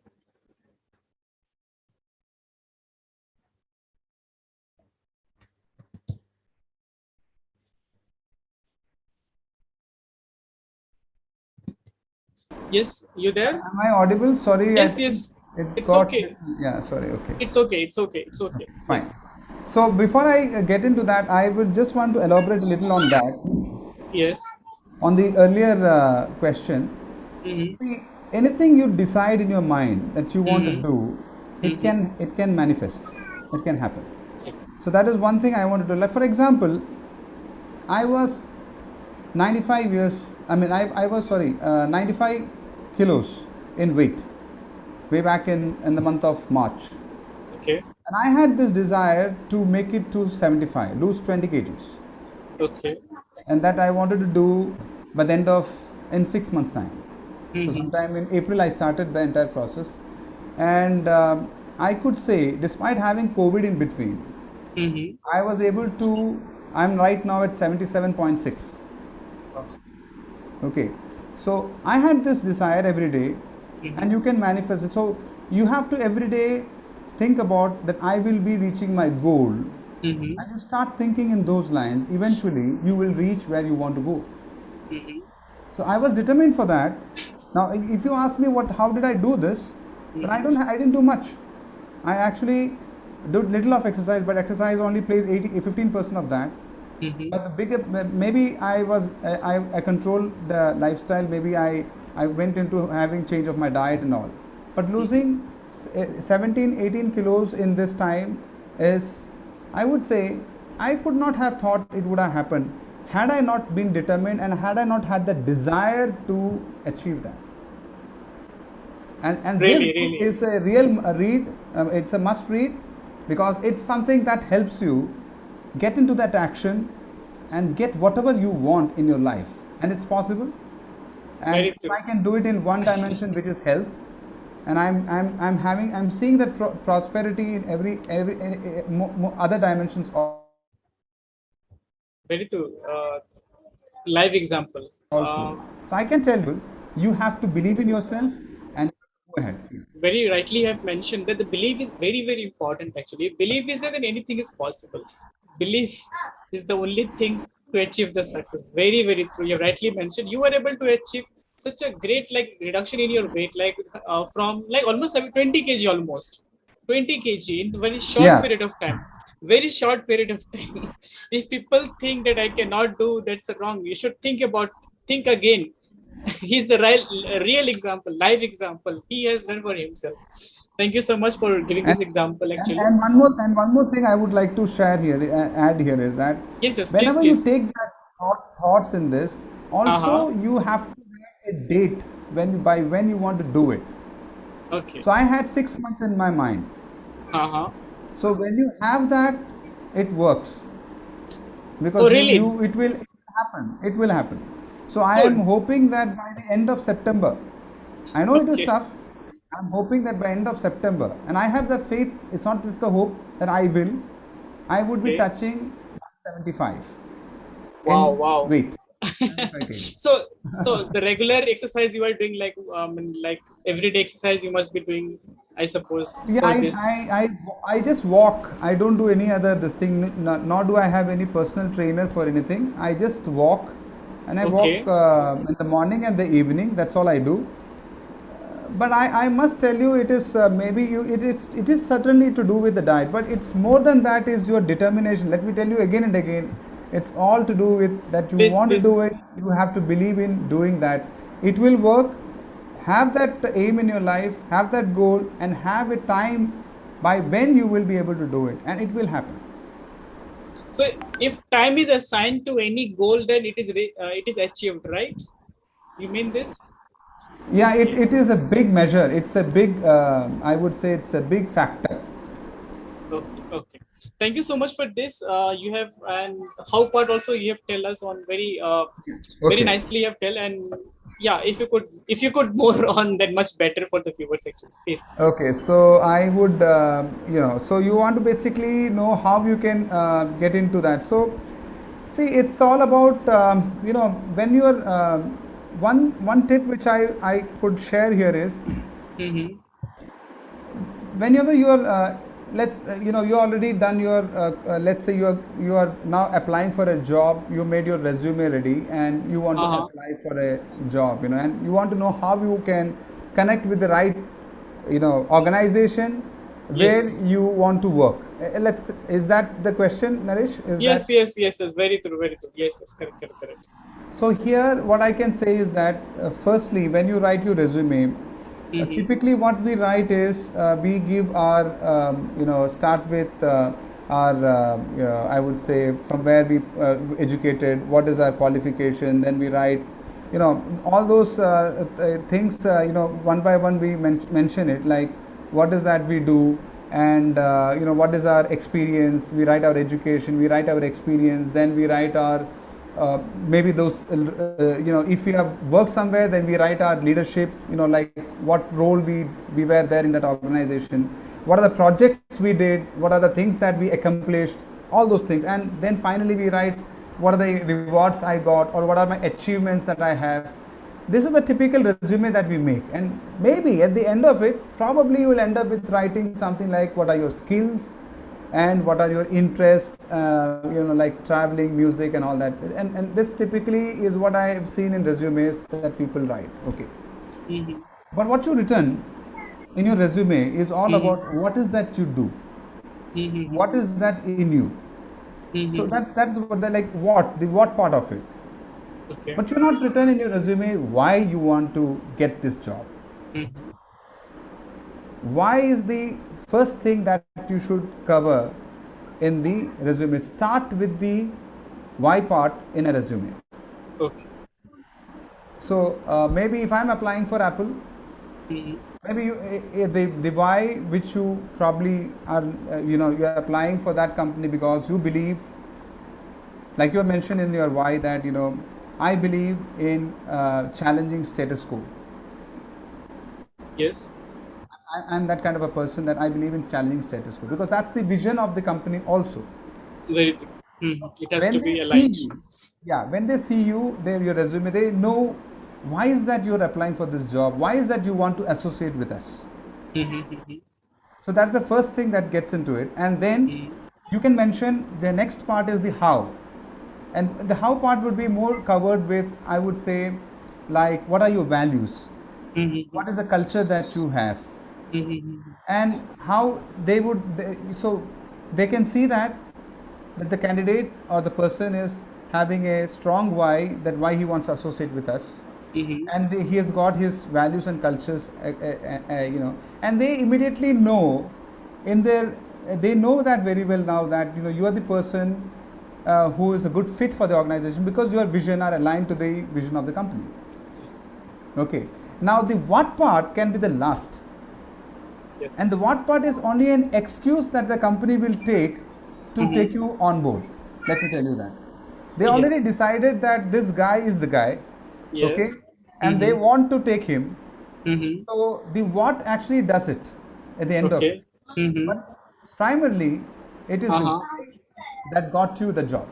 Yes, you there? Am I audible? Sorry, I Yes, think yes. it It's got. okay. Yeah, sorry. Okay, It's okay. It's okay. It's okay. fine. Yes. So before I get into that, I would just want to elaborate a little on that. Yes. On the earlier question, Mm-hmm. see, anything you decide in your mind that you want to Mm-hmm. do, Mm-hmm. it can manifest, it can happen. Yes. So that is one thing I want to do. Like for example, I was 95 years. I was sorry, 95 kilos in weight way back in the month of March, Okay. and I had this desire to make it to 75, lose 20 kgs, Okay. and that I wanted to do by the end of in 6 months time. So Mm-hmm. sometime in April I started the entire process, and I could say despite having COVID in between, Mm-hmm. I was able to. I'm right now at 77.6. Okay, so I had this desire every day, Mm-hmm. and you can manifest it. So you have to every day think about that I will be reaching my goal, Mm-hmm. and you start thinking in those lines. Eventually, you will reach where you want to go. Mm-hmm. So I was determined for that. Now, if you ask me how did I do this, then Mm-hmm. I didn't do much. I actually did little of exercise, but exercise only plays 15% of that. Mm-hmm. But the bigger, maybe I control the lifestyle. Maybe I went into having change of my diet and all. But losing 17, 18 kilos in this time is, I would say, I could not have thought it would have happened had I not been determined and had I not had the desire to achieve that. And this Really, book really. is a real read. It's a must read because it's something that helps you get into that action and get whatever you want in your life, and it's possible. And Very if true. I can do it in one dimension, which is health, and I'm seeing that prosperity in every other dimensions Very true. Live example. also. So I can tell you have to believe in yourself and go ahead. Very rightly have mentioned that the belief is very, very important actually. Belief is that anything is possible. Belief is the only thing to achieve the success. Very, very true. You rightly mentioned you were able to achieve such a great like reduction in your weight, like from like almost 20 kg almost. 20 kg in a very short Yeah, period of time. Very short period of time. If people think that I cannot do, that's wrong. You should think again. He's the real example, live example. He has done for himself. Thank you so much for giving and this example. Actually, and one more thing I would like to share here, add here, is that yes, yes, please, whenever you please. take that thoughts in this, Uh also huh. you have to make a date by when you want to do it. Okay. So I had 6 months in my mind. Uh huh. So when you have that, it works Oh, because you really? it will happen. It will happen. So I am So, hoping that by the end of September, I know it is okay, tough. I'm hoping that by end of September, and I have the faith. It's not just the hope that I will. I would be okay. touching 75 in Wow, wow. weight. 75 kg. So the regular exercise you are doing, like everyday exercise, you must be doing, I suppose, Yeah, for this. I just walk. I don't do any other this thing. Nor do I have any personal trainer for anything. I just walk, and I walk Okay, in the morning and the evening. That's all I do. But I must tell you, it is maybe it is certainly to do with the diet, but it's more than that. Is your determination. Let me tell you again and again, it's all to do with that you please, want to please. do it. You have to believe in doing that. It will work. Have that aim in your life, have that goal, and have a time by when you will be able to do it, and it will happen. So if time is assigned to any goal, then it is achieved, right? You mean this? Yeah, Okay. it is a big measure. It's a big, I would say, it's a big factor. Okay, okay. Thank you so much for this. You have and how part also you have tell us on very very Okay. nicely you have tell and yeah, if you could more on that much better for the viewers section, please. Okay, so I would, so you want to basically know how you can get into that. So, see, it's all about, when you're, one tip which I could share here is Mm-hmm. whenever you are let's you already done your let's say you are now applying for a job. You made your resume ready and you want to Uh-huh. apply for a job, and you want to know how you can connect with the right organization where Yes. you want to work. Let's Is that the question, Naresh? Is Yes, that yes, yes, yes. Very true, very true. Yes, yes, correct, correct, correct. so? Here what I can say is that firstly, when you write your resume, Mm-hmm. typically what we write is we give our start with our I would say from where we educated, what is our qualification, then we write all those things, one by one we mention it, like what is that we do, and what is our experience. We write our education, we write our experience, then we write our maybe those if we have worked somewhere, then we write our leadership, like what role we were there in that organization, what are the projects we did, what are the things that we accomplished, all those things. And then finally we write what are the rewards I got, or what are my achievements that I have. This is the typical resume that we make, and maybe at the end of it, probably you will end up with writing something like what are your skills and what are your interests, like traveling, music, and all that. And this typically is what I have seen in resumes that people write. Okay, Mm-hmm. but what you written in your resume is all Mm-hmm. about what is that you do, Mm-hmm. what is that in you. So Mm-hmm. that's what the what part of it. Okay. But you're not written in your resume why you want to get this job. Mm-hmm. Why is the first thing that you should cover in the resume. Start with the why part in a resume. Okay. So maybe if I'm applying for Apple, Mm-hmm. maybe the why which you probably are, you're applying for that company because you believe, like you mentioned in your why, that I believe in challenging status quo. Yes. I'm that kind of a person that I believe in challenging status quo because that's the vision of the company also. Very true. Mm-hmm. It has When to they be see aligned. you, yeah, when they see you, your resume, they know why is that you're applying for this job, why is that you want to associate with us. Mm-hmm. Mm-hmm. So that's the first thing that gets into it, and then you can mention the next part is the how, and the how part would be more covered with, I would say, like what are your values, Mm-hmm. what is the culture that you have, Mm-hmm. and how so they can see that the candidate or the person is having a strong why, that why he wants to associate with us, Mm-hmm. and he has got his values and cultures, and they immediately know in their they know that very well now, that you are the person who is a good fit for the organization because your vision are aligned to the vision of the company. Yes. Okay, now the what part can be the last, and the Yes. what part is only an excuse that the company will take to take Mm-hmm. you on board. Let me tell you that. They already Yes. decided that this guy is the guy, okay, Yes. and they Mm-hmm. want to take him. Mm-hmm. So the what actually does it at the end of it. Okay. Mm-hmm. But primarily, it is the Uh-huh. why that got you the job.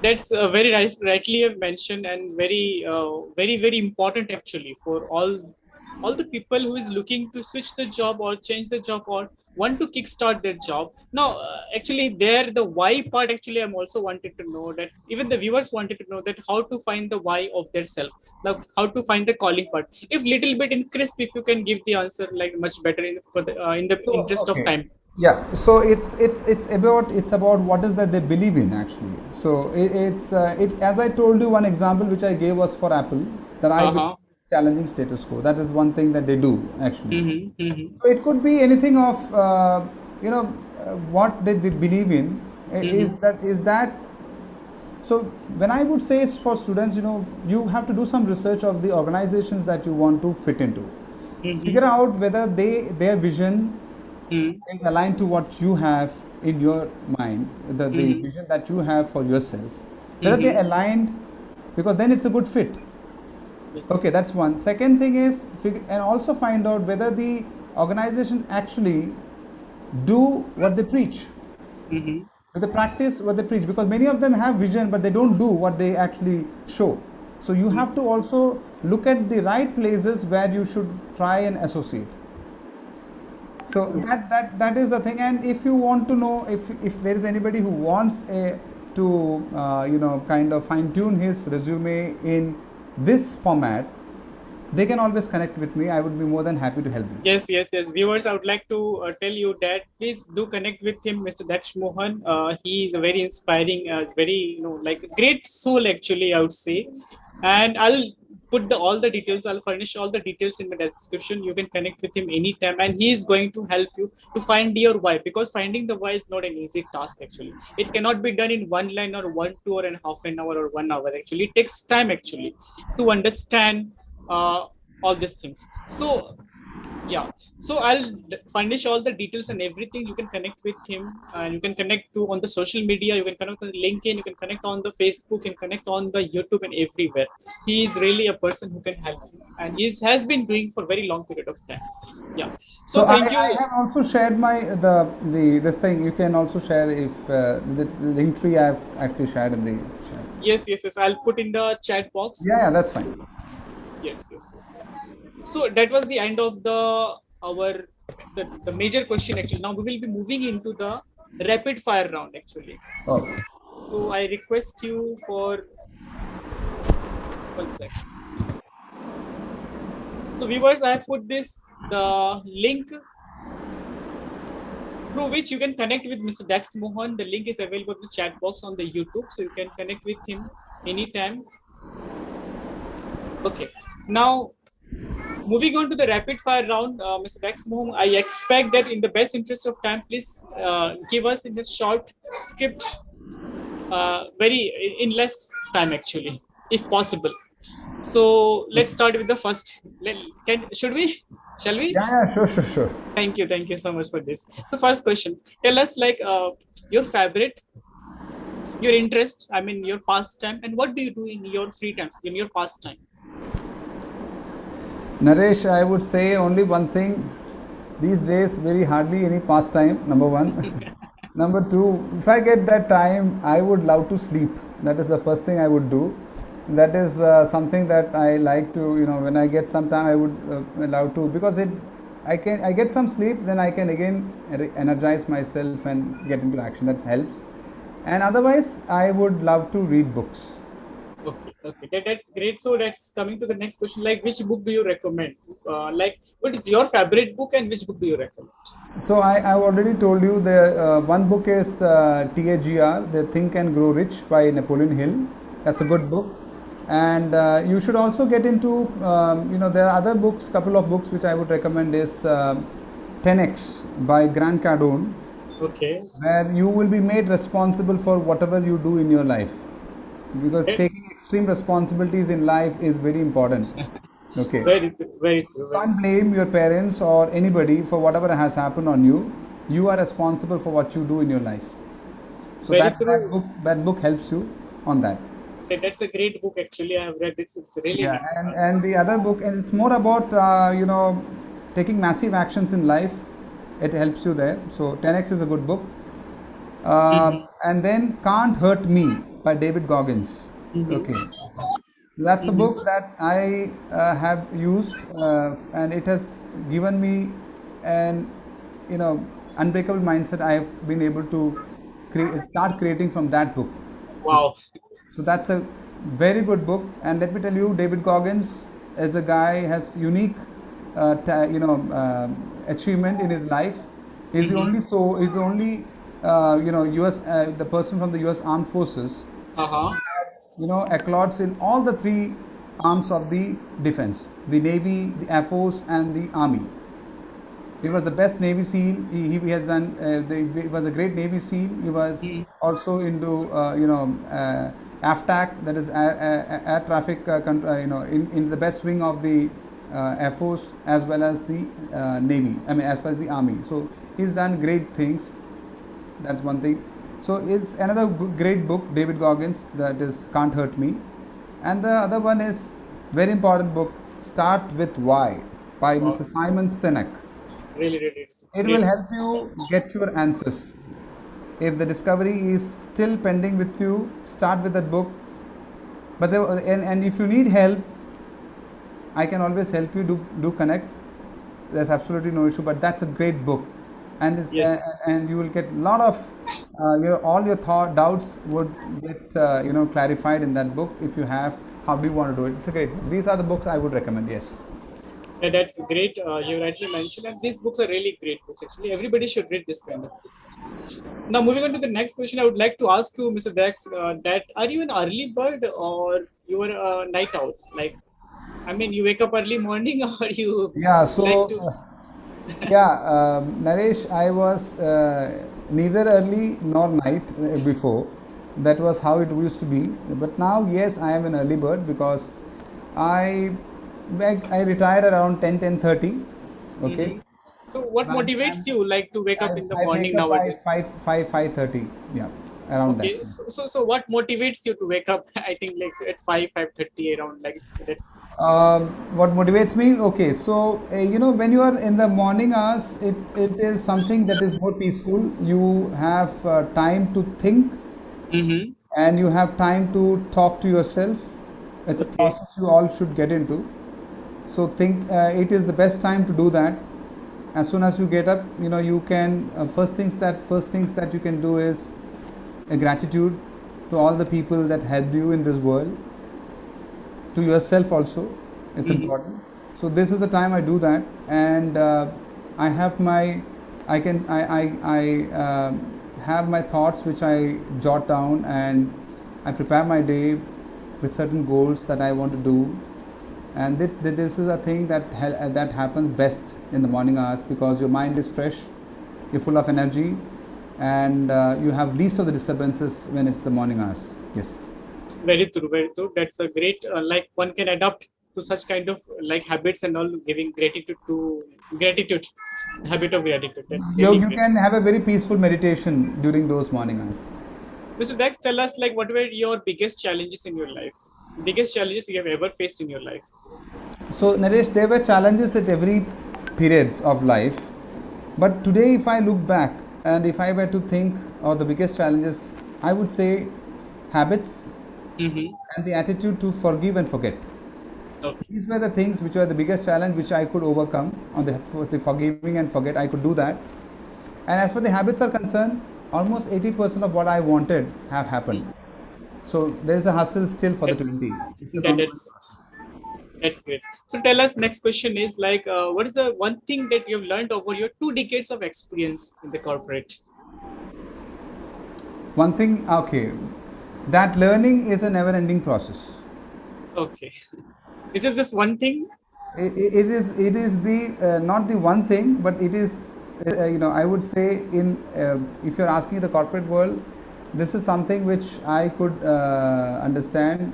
That's very rightly you have mentioned, and very, very, very important actually for all the people who is looking to switch the job or change the job or want to kickstart their job. Now, actually, there the why part. Actually, I'm also wanted to know that even the viewers wanted to know that how to find the why of their self. Now, how to find the calling part. If little bit in crisp, if you can give the answer like much better in the So interest of okay, time. yeah. So it's about what is that they believe in actually. So it as I told you, one example which I gave was for Apple, that I Uh believe huh. challenging status quo. That is one thing that they do actually. Mm-hmm. Mm-hmm. So it could be anything of what they believe in. Mm-hmm. Is that so? When I would say for students, you have to do some research of the organizations that you want to fit into. Figure Mm-hmm. out whether their vision Mm-hmm. is aligned to what you have in your mind, the Mm-hmm. vision that you have for yourself, whether they Mm-hmm. aligned, because then it's a good fit. Okay, Yes. that's one. Second thing is, and also find out whether the organizations actually do what they preach, Mm-hmm. whether they practice what they preach, because many of them have vision but they don't do what they actually show. So you have to also look at the right places where you should try and associate. So that is the thing. And if you want to know, if there is anybody who wants to kind of fine tune his resume in this format, they can always connect with me. I would be more than happy to help them. Yes, yes, yes. Viewers, I would like to tell you that please do connect with him, Mr. Daksh Mohan. He is a very inspiring, very, like great soul, actually, I would say. And I'll put all the details, I'll furnish all the details in the description. You can connect with him anytime, and he is going to help you to find your why, because finding the why is not an easy task, actually. It cannot be done in one line or 1, 2 and a half an hour or 1 hour, actually. It takes time, actually, to understand all these things. So yeah, so I'll furnish all the details and everything. You can connect with him, and you can connect to on the social media. You can connect on LinkedIn, you can connect on the Facebook, and connect on the YouTube and everywhere. He is really a person who can help you, and he has been doing for a very long period of time. Yeah, So so thank you. I have also shared my the this thing. You can also share if the link tree I have actually shared in the shares. Yes, yes, yes, I'll put in the chat box. Yeah, that's fine. Yes, yes, yes, yes. So that was the end of our the major question, actually. Now we will be moving into the rapid fire round, actually. Okay. So I request you for 1 second. So viewers, I have put the link through which you can connect with Mr. Daksh Mohan. The link is available in the chat box on the YouTube, so you can connect with him anytime. Okay, now moving on to the rapid fire round, Mr. Daksh Mohan, I expect that in the best interest of time, please give us in a short script, in less time, actually, if possible. So let's start with the first. Shall we? Yeah, sure. Thank you so much for this. So first question, tell us your favorite, your interest, I mean your pastime, and what do you do in your free times, in your pastime? Naresh, I would say only one thing. These days, very hardly any pastime, number one. Number two, if I get that time, I would love to sleep. That is the first thing I would do. That is something that I like to, when I get some time, I would love to, because I get some sleep, then I can again energize myself and get into action. That helps. And otherwise, I would love to read books. Okay, that's great. So that's coming to the next question. Like, which book do you recommend? What is your favorite book, and which book do you recommend? So I've already told you the one book is TAGR, The Think and Grow Rich by Napoleon Hill. That's a good book. And you should also get into, there are other books, couple of books which I would recommend is 10X by Grant Cardone. Okay. Where you will be made responsible for whatever you do in your life. Because taking extreme responsibilities in life is very important. Okay. Very true. You can't blame your parents or anybody for whatever has happened on you. You are responsible for what you do in your life. So that book helps you on that. That's a great book, actually. I have read it. It's really and the other book, and it's more about taking massive actions in life. It helps you there. So 10X is a good book. And then Can't Hurt Me by David Goggins. Okay, that's a book that I have used, and it has given me an unbreakable mindset. I have been able to start creating from that book. Wow. So that's a very good book. And let me tell you, David Goggins as a guy has unique achievement in his life. He's the only US the person from the US Armed Forces accolades in all the three arms of the defense: the Navy, the Air Force, and the Army. He was the best Navy SEAL. He has done. He was a great Navy SEAL. He was also into AFTAC, that is air traffic in the best wing of the Air Force as well as the Navy. I mean, as far as the Army. So he's done great things. That's one thing. So it's another great book, David Goggins, that is Can't Hurt Me. And the other one is very important book, Start With Why by Mr. Simon Sinek. Really. It will help you get your answers. If the discovery is still pending with you, start with that book. And if you need help, I can always help you. Do connect. there's absolutely no issue. But that's a great book, and Yes. and you will get a lot of all your doubts would get clarified in that book if you have. How do you want to do it? It's a great book. These are the books I would recommend. Yes. Yeah, that's great. You rightly mentioned, and these books are really great books. Actually, everybody should read this kind of books. Now, moving on to the next question, I would like to ask you, Mr. Dex, that are you an early bird or you are a night owl? Like, I mean, you wake up early morning or you Yeah. like So. to? Yeah, Naresh, I was neither early nor night before. That was how it used to be. But now, yes, I am an early bird because I I retired around 10:30. Okay, Mhm. So, what and motivates you like to wake up in the I wake morning up by nowadays? 5:30. Yeah, around that. Okay, so what motivates you to wake up? I think like at 5:30 around, like that's. What motivates me? Okay, so when you are in the morning hours, it is something that is more peaceful. You have time to think, Mm-hmm. and you have time to talk to yourself. It's a Okay. process you all should get into. So think it is the best time to do that. As soon as you get up, you can first things that you can do is a gratitude to all the people that helped you in this world, to yourself also. It's Mm-hmm. important. So this is the time I do that, and I have my I have my thoughts which I jot down, and I prepare my day with certain goals that I want to do. And this is a thing that happens best in the morning hours because your mind is fresh, you're full of energy, and you have least of the disturbances when it's the morning hours. Yes. Very true, very true. That's a great, like one can adapt to such kind of like habits and all, giving gratitude, habit of gratitude. That's you, really you great. can have a very peaceful meditation during those morning hours. Mr. Dex, tell us like what were your biggest challenges in your life? Biggest challenges you have ever faced in your life? So Naresh, there were challenges at every periods of life, but today if I look back and if I were to think of the biggest challenges, I would say habits Mm-hmm. and the attitude to forgive and forget. Okay. These were the things which were the biggest challenge which I could overcome on the forgiving and forget. I could do that. And as for the habits are concerned, almost 80% of what I wanted have happened. So there is a hustle still for the That's 20. It's an that, ongoing that's process. that's great. So tell us, next question is like, what is the one thing that you've learned over your 2 decades of experience in the corporate? One thing, okay, that learning is a never-ending process. Okay. Is it this one thing? It is the not the one thing, but it is I would say in if you're asking the corporate world, this is something which I could understand.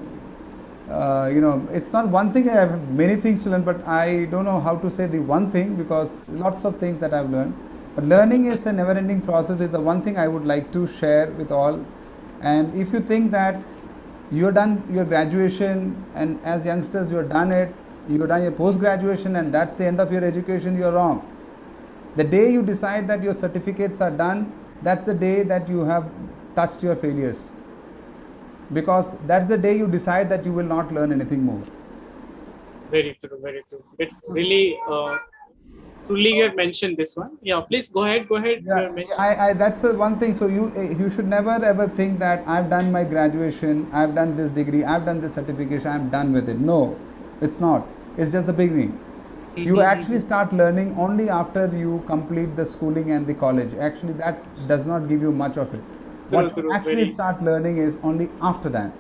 It's not one thing. I have many things to learn, but I don't know how to say the one thing because lots of things that I've learned. But learning is a never-ending process. Is the one thing I would like to share with all. And if you think that you're done your graduation, and as youngsters you're done it, you've done your post graduation, and that's the end of your education, you're wrong. The day you decide that your certificates are done, that's the day that you have touched your failures, because that's the day you decide that you will not learn anything more. Very true, very true. It's really truly you have mentioned this one. Yeah, please go ahead. Go ahead. You Yeah, have mentioned. that's the one thing. So you should never ever think that I've done my graduation, I've done this degree, I've done this certification, I'm done with it. No, it's not. It's just the beginning. You actually start learning only after you complete the schooling and the college. Actually, that does not give you much of it. True, What you true. actually Very, start learning is only after that,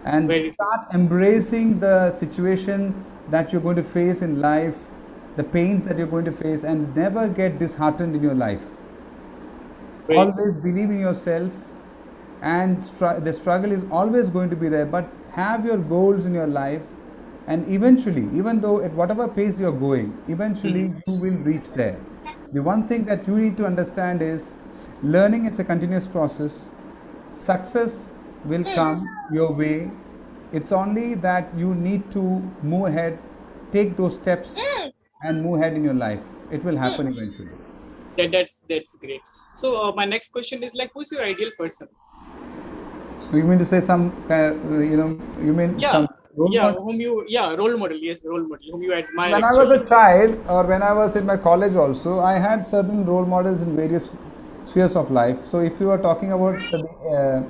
and very true. start embracing the situation that you're going to face in life, the pains that you're going to face, and never get disheartened in your life. Very true. Always believe in yourself, and the struggle is always going to be there, but have your goals in your life, and eventually, even though at whatever pace you're going, eventually Mhm. you will reach there. The one thing that you need to understand is learning is a continuous process. Success will come your way. It's only that you need to move ahead, take those steps, and move ahead in your life. It will happen eventually. That's great. So my next question is like, who's your ideal person? You mean to say some, you mean Yeah, some? Role model. role model. Yes, role model whom you admire When I was actually. a child, or when I was in my college also, I had certain role models in various spheres of life. So if you are talking about the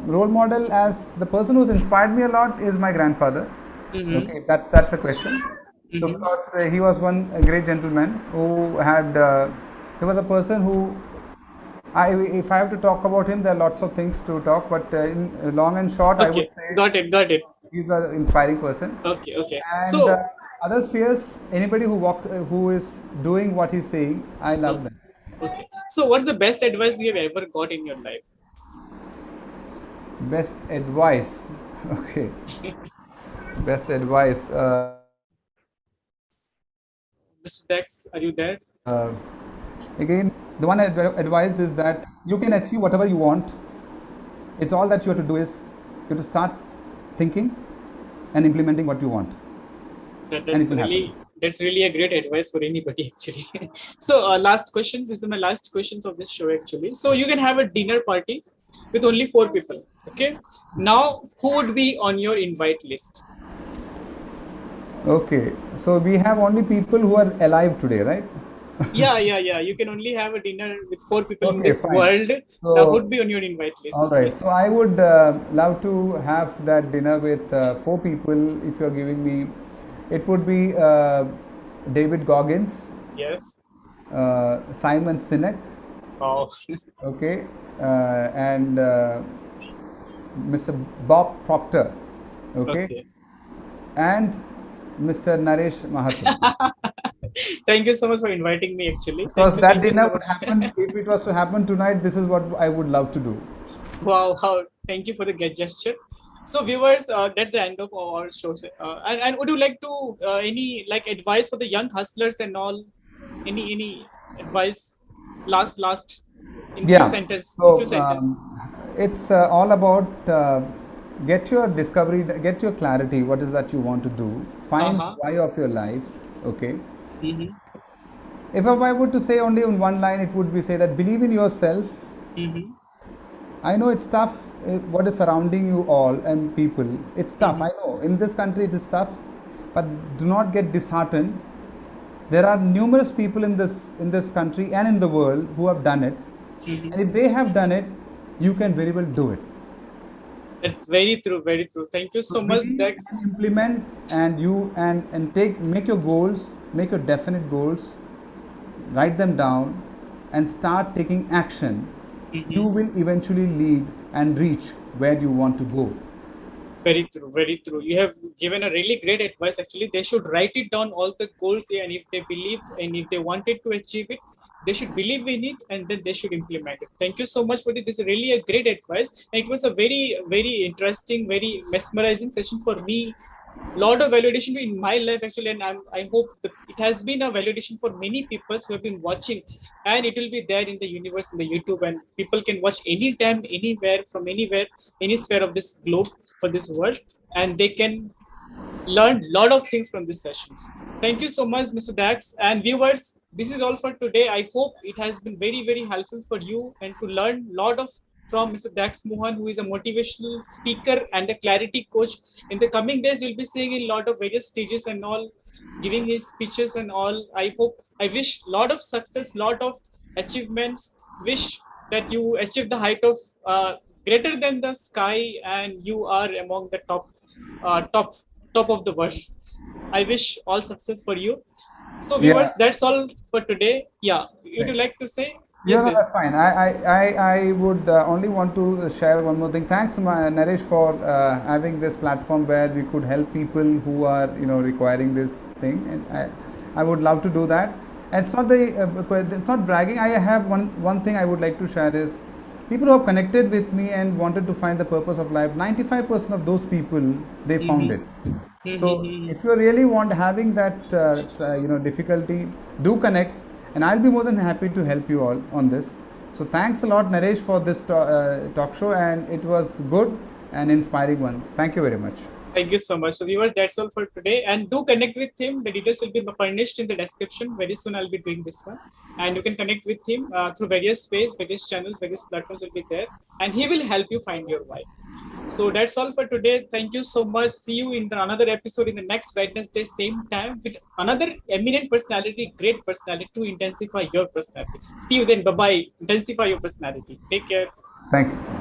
role model, as the person who's inspired me a lot is my grandfather. Mm-hmm. Okay, that's a question. So Mm-hmm. because he was one great gentleman who had, he was a person who, if I have to talk about him, there are lots of things to talk, but in long and short, I would Okay, say got it. he's an inspiring person. Okay. And So, other spheres, anybody who is doing what he's saying, I love okay, them. okay. So, what's the best advice you have ever got in your life, Best advice. Okay, best advice. Mr. Dex? Are you there? Again, the one advice is that you can achieve whatever you want. It's all that you have to do is you have to start thinking and implementing what you want, That, and it that's will happen. really that's really a great advice for anybody actually. So, last questions. This is my last questions of this show actually. So, you can have a dinner party with only 4 people. Okay. Now, who would be on your invite list? Okay, so we have only people who are alive today, right? Yeah. You can only have a dinner with 4 people in Okay, this fine. world. Now, So, who'd be on your invite all list? right. Yes. So I would love to have that dinner with 4 people. If you're giving me, it would be David Goggins, Yes. Simon Sinek, Oh. okay, and Mr. Bob Proctor, okay, Okay. and Mr. Naresh Mahathur. Thank you so much for inviting me. Actually, Because that thank you dinner so would much. happen if it was to happen tonight. This is what I would love to do. Wow, how thank you for the gesture. So, viewers, that's the end of our show. And would you like to any like advice for the young hustlers and all? Any advice? Last in few Yeah. sentence. In few So sentence. it's all about get your discovery, get your clarity. What is that you want to do? Uh Find huh. why of your life. Okay. Mm-hmm. If I were to say only in one line, it would be say that believe in yourself. Mm-hmm. I know it's tough. What is surrounding you all and people, it's tough. Mm-hmm. I know in this country it is tough, but do not get disheartened. There are numerous people in this country and in the world who have done it, Mm-hmm. and if they have done it, you can very well do it. That's very true. Very true. Thank you So so much, believe Dex. and implement, and make your goals, make your definite goals, write them down, and start taking action. You Mm-hmm. will eventually lead and reach where you want to go. Very true, very true. You have given a really great advice. Actually, they should write it down all the goals, and if they believe and if they wanted to achieve it, they should believe in it and then they should implement it. Thank you so much for it. This is really a great advice. And it was a very interesting, very mesmerizing session for me. Lot of validation in my life actually, and I hope it has been a validation for many people who have been watching, and it will be there in the universe in the YouTube, and people can watch anytime, anywhere, from anywhere, any sphere of this globe, for this world, and they can learn a lot of things from these sessions. Thank you so much, Mr. Dax. And viewers, this is all for today. I hope it has been very helpful for you and to learn a lot of from Mr. Dax Mohan, who is a motivational speaker and a clarity coach. In the coming days, you'll be seeing a lot of various stages and all, giving his speeches and all. I wish a lot of success, lot of achievements. Wish that you achieve the height of greater than the sky, and you are among the top top of the world. I wish all success for you. So, Yeah. viewers, that's all for today. Yeah, would you like to say? Yeah, Yes, no, yes. that's fine. I would only want to share one more thing. Thanks, Naresh, for having this platform where we could help people who are, requiring this thing. And I would love to do that. And it's not bragging. I have one thing I would like to share is people who have connected with me and wanted to find the purpose of life. 95% of those people, they found Mm-hmm. it. So Mm-hmm. if you really want having that difficulty, do connect, and I'll be more than happy to help you all on this. So thanks a lot, Naresh, for this talk show, and it was good and inspiring one. Thank you very much. Thank you so much. So, viewers, that's all for today. And do connect with him. The details will be furnished in the description. Very soon, I'll be doing this one. And you can connect with him through various ways, various channels, various platforms will be there. And he will help you find your why. So that's all for today. Thank you so much. See you in another episode in the next Wednesday, same time, with another eminent personality, great personality to intensify your personality. See you then. Bye bye. Intensify your personality. Take care. Thank you.